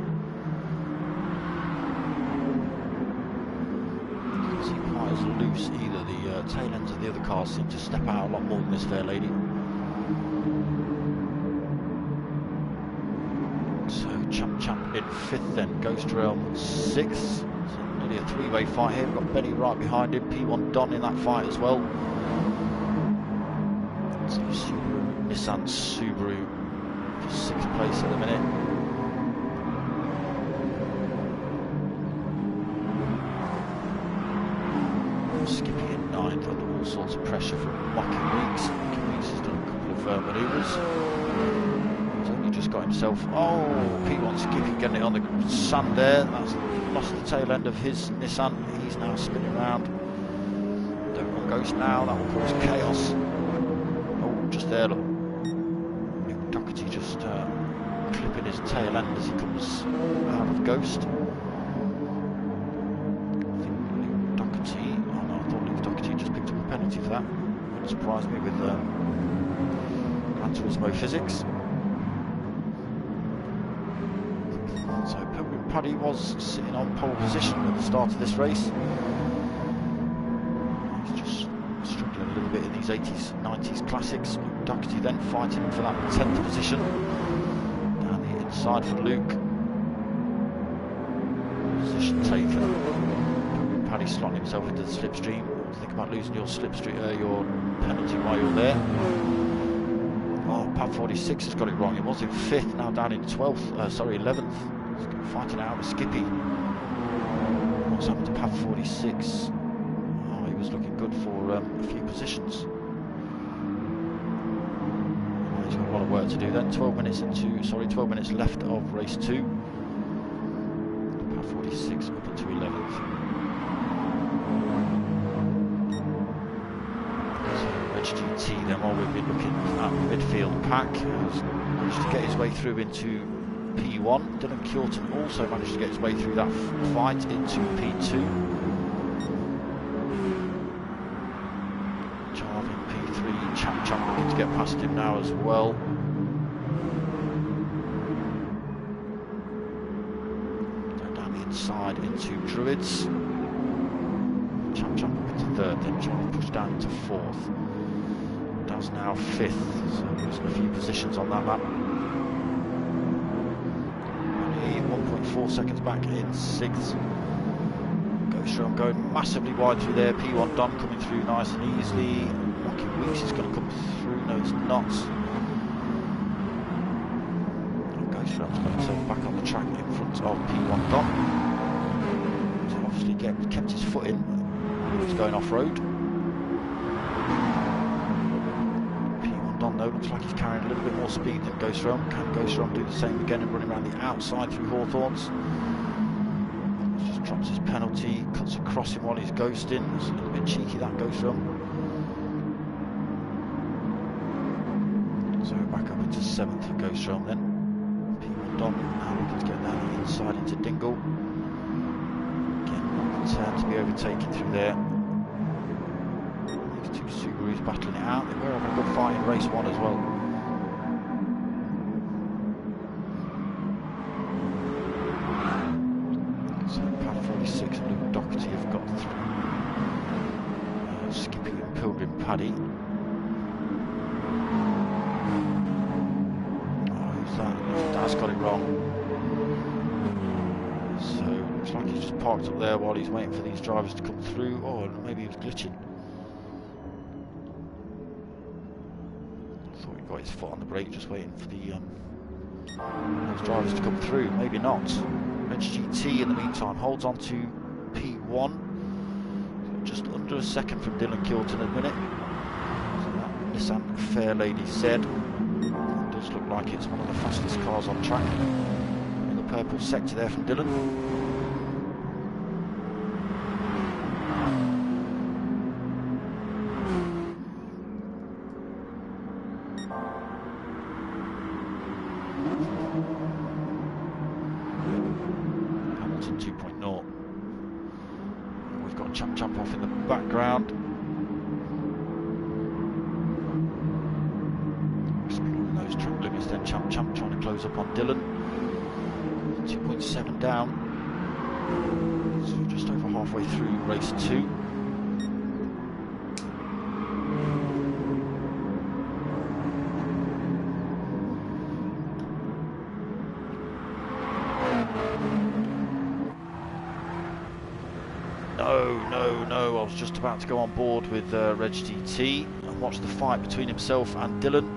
Doesn't seem quite as loose either. The tail ends of the other cars seem to step out a lot more than this Fair Lady. So Champ in 5th then, Ghost Realm 6th. So nearly a 3-way fight here. We've got Benny right behind him, P1 Don in that fight as well. So Nissan Subaru for 6th place at the minute. Skippy in 9th under all sorts of pressure from Mocking Weeks. Mocking Weeks has done a couple of manoeuvres. He's only just got himself. Oh, P1 Skippy getting it on the sand there. That's lost the tail end of his Nissan. He's now spinning around. Don't want Ghost now, that will cause chaos. Oh, just there, look. Doherty just clipping his tail end as he comes out of Ghost. For that, wouldn't surprise me with Gran Turismo physics. So Pilgrim Paddy was sitting on pole position at the start of this race. He's just struggling a little bit in these 80s, 90s classics. Doherty then fighting for that 10th position. Down the inside for Luke. Position taken. Pilgrim Paddy slotting himself into the slipstream. Think about losing your slipstream, your penalty while you're there. Oh, Pad 46 has got it wrong. It was in 5th, now down in 11th. He's fighting out with Skippy. What's happened to Pad 46? Oh, he was looking good for a few positions. He's got a lot of work to do then. 12 minutes left of race 2. Pad 46 up into 11th. GT then, while we've been looking at the midfield pack, has managed to get his way through into P1. Dylan Kilton also managed to get his way through that fight into P2. Jarvin P3, Champ looking to get past him now as well. Down the inside into Druids. Champ up into 3rd, then trying to push down into 4th. That's now 5th, so losing a few positions on that map. Only 1.4 seconds back in 6th. Ghost Realm going massively wide through there. P1 Don coming through nice and easily. Mocking Weeks is going to come through. No, it's not. Ghost Realm's got himself back on the track in front of P1 Don. He's obviously kept his foot in. He's going off-road. P1 Don though looks like he's carrying a little bit more speed than Ghost Realm. Can Ghost Realm do the same again and running around the outside through Hawthorns? Just drops his penalty, cuts across him while he's ghosting. It's a little bit cheeky, that Ghost Realm. So back up into 7th for Ghost Realm then. P1 Don now looking to get that inside into Dingle. Turn to be overtaken through there. These two Subarus battling it out. They were having a good fight in race 1 as well. So Pad 46 and Luke Doherty have got through. Skippy and Pilgrim Paddy. Oh, who's that? That's got it wrong. So looks like he's just parked up there while he's waiting for these drivers to come through. Oh, maybe he was glitching. Thought he got his foot on the brake, just waiting for the those drivers to come through. Maybe not. Reg GT in the meantime holds on to P1. Just under a second from Dylan Kilton at the minute. So that Nissan Fairlady Z does look like it's one of the fastest cars on track. In the purple sector there from Dylan. Hamilton 2.0. We've got Champ off in the background. Exploring those track limits then. Champ trying to close up on Dylan. 2.7 down. So just over halfway through race 2. No, I was just about to go on board with Reg GT and watch the fight between himself and Dylan.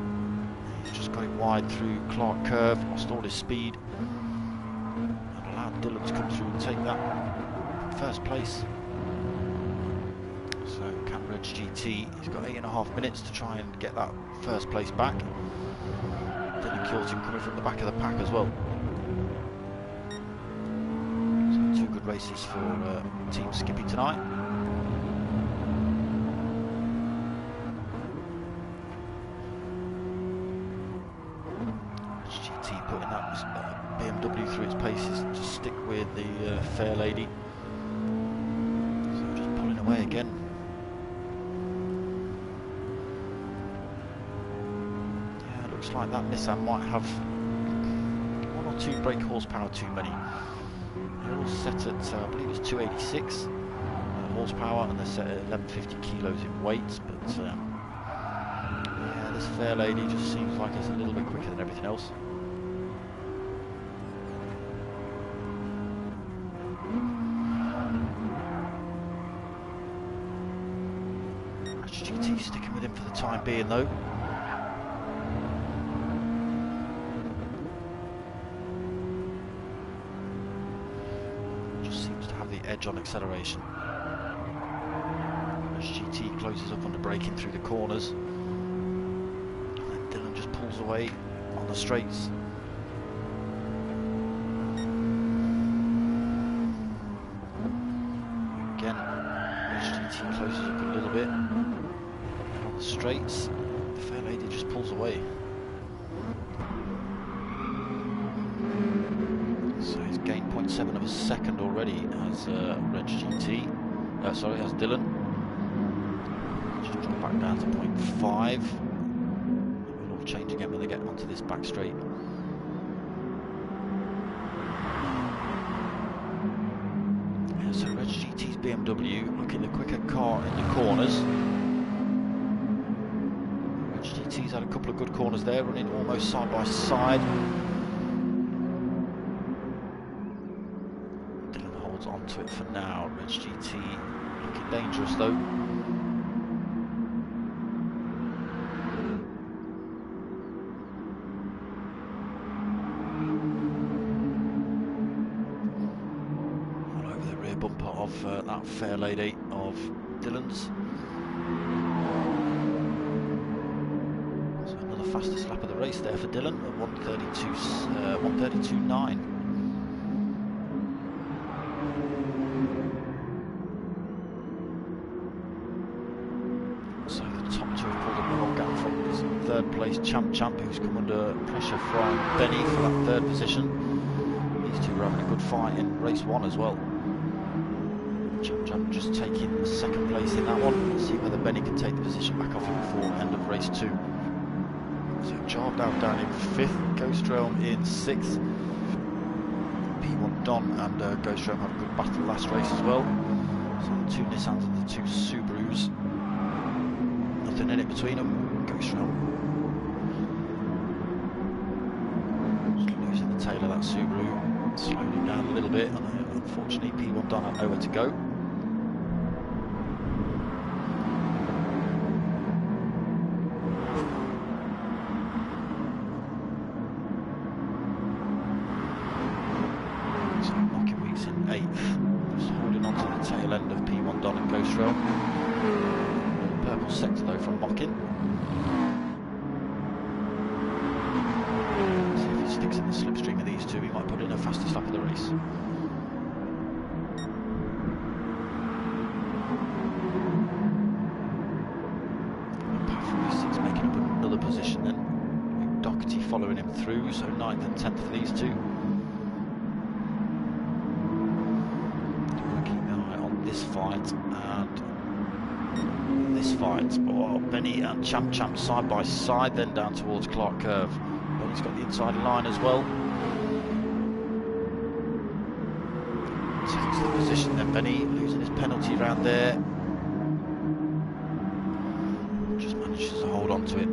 He's just got it wide through Clark Curve, lost all his speed and allowed Dylan to come through and take that first place. So can Reg GT, he's got 8.5 minutes to try and get that first place back. Dylan Kilton coming from the back of the pack as well. Races for Team Skippy tonight. GT putting that BMW through its paces to stick with the Fairlady. So just pulling away again. Yeah, it looks like that Nissan might have 1 or 2 brake horsepower too many. They're all set at, I believe it's 286 horsepower, and they're set at 1150 kilos in weight. But yeah, this Fairlady just seems like it's a little bit quicker than everything else. GT sticking with him for the time being, though. Edge on acceleration. As GT closes up on the braking through the corners, and then Dylan just pulls away on the straights. Again, as GT closes up a little bit on the straights, the Fairlady just pulls away. So he's gained 0.7 of a second already as Reg GT, as Dylan. Just drop back down to 0.5. It'll all change again when they get onto this back straight. Yeah, so Reg GT's BMW looking the quicker car in the corners. Reg GT's had a couple of good corners there, running almost side by side. Onto it for now. Reg GT looking dangerous though. All over the rear bumper of that Fairlady of Dylan's. So another fastest lap of the race there for Dylan at 1:32.9. So the top two have pulled a well gap from his third place Champ, who's come under pressure from Benny for that third position. These two are having a good fight in race 1 as well. Champ just taking second place in that one. Let's see whether Benny can take the position back off him before end of race 2. So Jardow down in 5th, Ghost Realm in 6th. P1 Don and Ghost Realm had a good battle last race as well. So the 2 Nissans and the 2 Subarus. Nothing in it between them. Ghost Realm just losing the tail of that Subaru, slowing him down a little bit, and unfortunately P1 Don had nowhere to go. So P1 Don and Ghost Rail. Purple sector though from Mockin. See if he sticks in the slipstream of these two, he might put in a fastest lap of the race. P1RC making up another position then. Doherty following him through, so 9th and 10th for these two. Keep an eye on this fight and this fight. Oh, Benny and Champ side by side, then down towards Clark Curve. Benny's got the inside line as well. Takes the position then, Benny, losing his penalty round there. Just manages to hold on to it.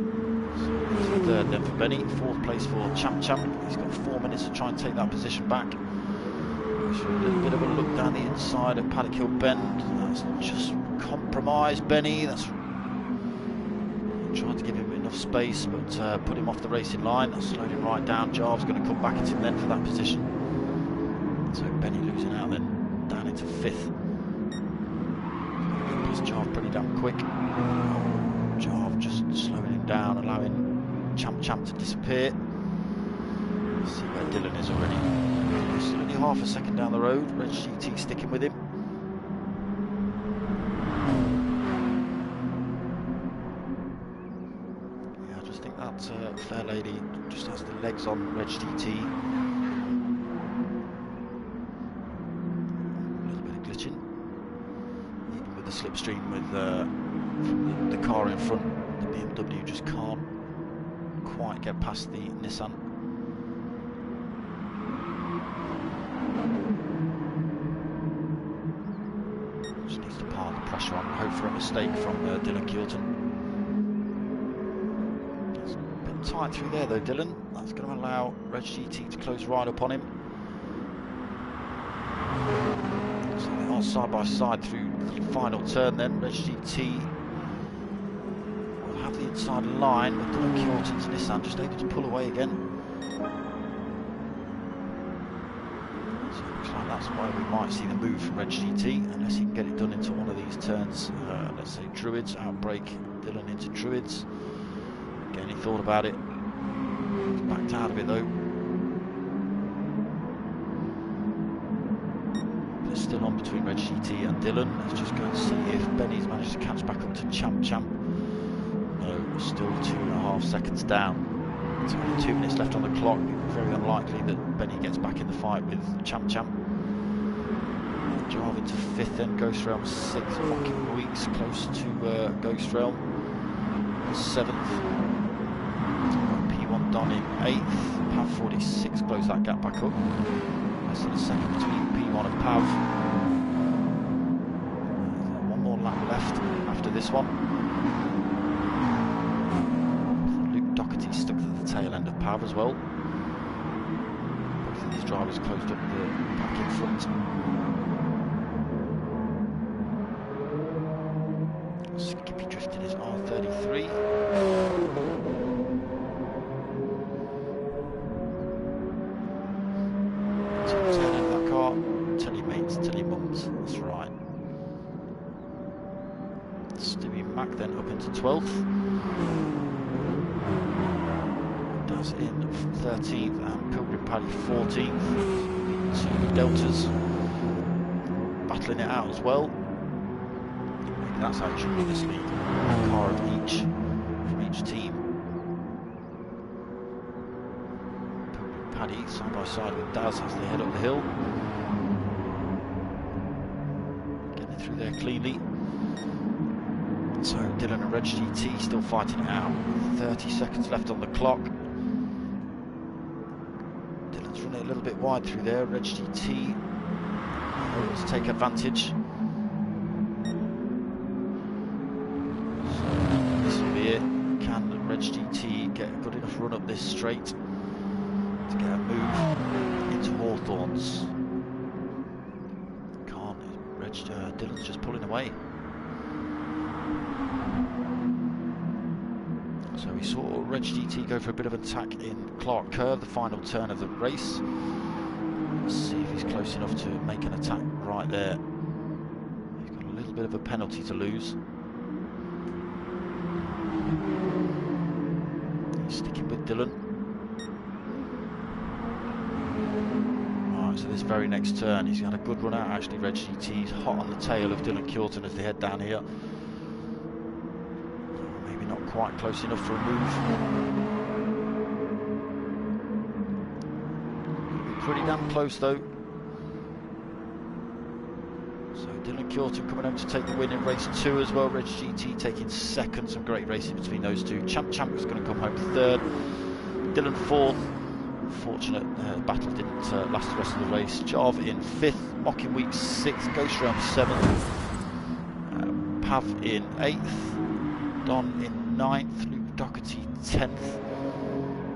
So third then for Benny, 4th place for Champ. He's got 4 minutes to try and take that position back. Goes for a little bit of a look down the inside of Paddock Hill Bend. That's just compromised Benny. That's trying to give him enough space, but put him off the racing line. That's slowed him right down. Jarve's going to come back at him then for that position. So Benny losing out then, down into 5th. Past Jarve pretty damn quick. Jarve just slowing him down, allowing Champ to disappear. Let's see where Dylan is already. He's only half a second down the road. Red GT sticking with him. Yeah, I just think that fair lady just has the legs on Red GT. A little bit of glitching. Even with the slipstream with from the car in front, the BMW just can't quite get past the Nissan. Just needs to pile the pressure on and hope for a mistake from Dylan Keelton. It's a bit tight through there though, Dylan. That's going to allow Red GT to close right up on him. So they are side by side through the final turn then. Red GT will have the inside line, but Dylan Keelton's Nissan just able to pull away again. So it looks like that's why we might see the move from Red GT, unless he can get it done into one of these turns. Let's say Druids, outbreak Dylan into Druids. Again, he thought about it. He's backed out of it though. It's still on between Red GT and Dylan. Let's just go and see if Benny's managed to catch back up to Champ. No, still 2.5 seconds down. It's only 2 minutes left on the clock. Very unlikely that Benny gets back in the fight with Champ. Jarve into 5th then, Ghost Realm 6th, Mocking Weeks close to Ghost Realm 7th. P1 Don in 8th, Pav 46 close that gap back up. Less than a second between P1 and Pav. One more lap left after this one. Doherty stuck to the tail end of Pav as well. Both of these drivers closed up the pack in front. Skippy drifted his R33. Tail end of that car. Tell your mates, tell your mums. That's right. Stewie Mac then up into 12th. In 13th and Pilgrim Paddy 14th. Two Deltas battling it out as well. Maybe that's how you should win this league. A car of each from each team. Pilgrim Paddy side by side with Daz as they head up the hill. Getting through there cleanly. So Dylan and Reg GT still fighting it out. 30 seconds left on the clock. A little bit wide through there. Reg GT hoping to take advantage. So this will be it. Can Reg GT get a good enough run up this straight to get a move into Hawthorns? Can't. Dylan's just pulling away. So we saw Reg GT go for a bit of an attack in Clark Curve, the final turn of the race. Let's see if he's close enough to make an attack right there. He's got a little bit of a penalty to lose. He's sticking with Dylan. Right, so this very next turn, he's had a good run out actually, Red GT. He's hot on the tail of Dylan Curtin as they head down here. Maybe not quite close enough for a move. Pretty damn close though. So Dylan Curtin coming home to take the win in race 2 as well. Reg GT taking second. Some great racing between those two. Champ is going to come home third. Dylan fourth. Unfortunate battle didn't last the rest of the race. Jarv in 5th. Mock in week 6. Ghost Realm 7th. Pav in 8th. Don in 9th. Luke Doherty 10th.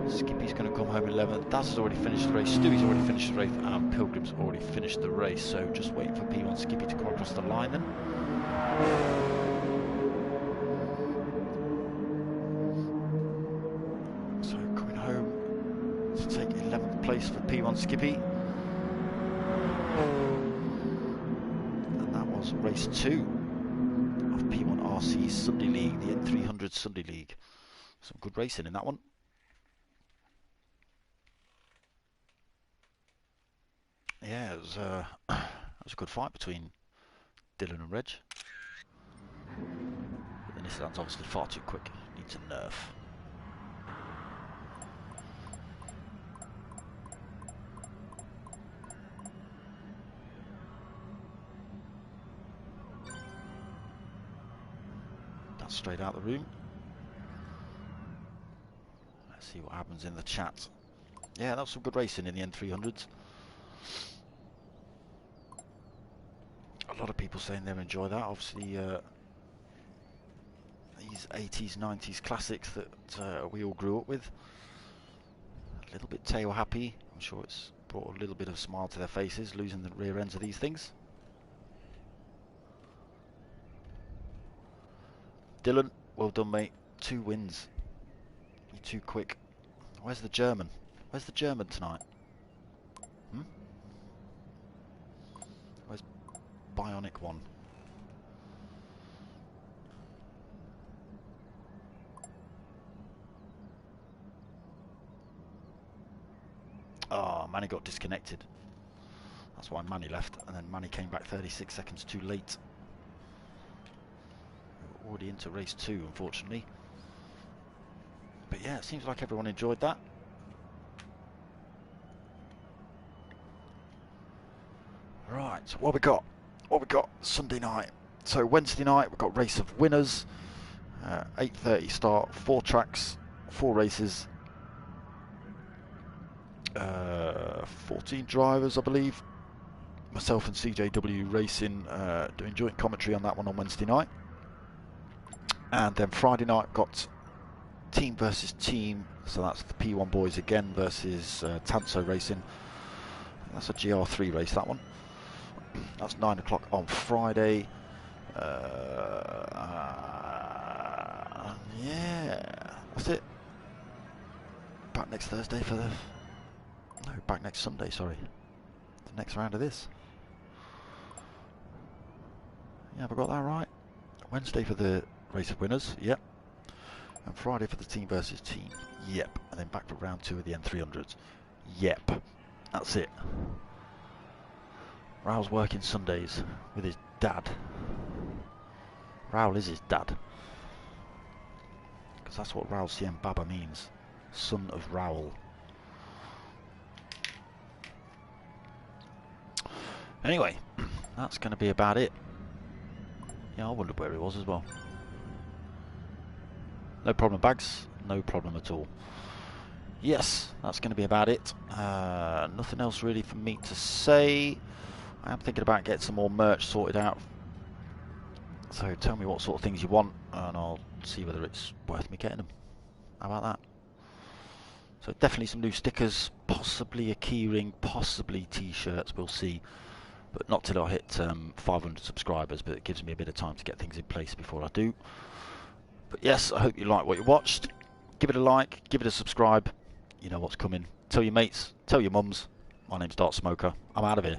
Skippy's going to come home 11th. Daz has already finished the race. Stewie's already finished the race. And Pilgrim's already finished the race. So just waiting for P1 Skippy to come across the line then. So coming home to take 11th place for P1 Skippy. And that was race 2 of P1RC Sunday League, the n300 Sunday League. Some good racing in that one. Yeah, it was a good fight between Dylan and Reg. But the Nissan's obviously far too quick. Needs a nerf. That's straight out the room. Let's see what happens in the chat. Yeah, that was some good racing in the n300s. A lot of people saying they'll enjoy that. Obviously, these 80s, 90s classics that we all grew up with. A little bit tail happy. I'm sure it's brought a little bit of a smile to their faces, losing the rear ends of these things. Dylan, well done, mate. 2 wins. You're too quick. Where's the German? Where's the German tonight? Hmm? Where's Bionic One? Oh, Manny got disconnected. That's why Manny left, and then Manny came back 36 seconds too late. We're already into race 2, unfortunately. But yeah, it seems like everyone enjoyed that. Right, what we got? What we got Sunday night? So Wednesday night we've got race of winners. 8:30 start, 4 tracks, 4 races. 14 drivers, I believe. Myself and CJW Racing doing joint commentary on that one on Wednesday night. And then Friday night got team versus team. So that's the P1 boys again versus Tanso Racing. That's a GR3 race, that one. That's 9 o'clock on Friday. Yeah, that's it. Back next Thursday for the... No, back next Sunday, sorry. The next round of this. Yeah, have I got that right? Wednesday for the race of winners, yep. And Friday for the team versus team, yep. And then back for round 2 of the n300s, yep. That's it. Raul's working Sundays with his dad. Raul is his dad. Because that's what Raul Siem Baba means. Son of Raul. Anyway, that's going to be about it. Yeah, I wondered where he was as well. No problem, Bags. No problem at all. Yes, that's going to be about it. Nothing else really for me to say. I am thinking about getting some more merch sorted out. So tell me what sort of things you want and I'll see whether it's worth me getting them. How about that? So definitely some new stickers, possibly a keyring, possibly t-shirts, we'll see. But not till I hit 500 subscribers, but it gives me a bit of time to get things in place before I do. But yes, I hope you like what you watched. Give it a like, give it a subscribe. You know what's coming. Tell your mates, tell your mums. My name's darksmoka. I'm out of here.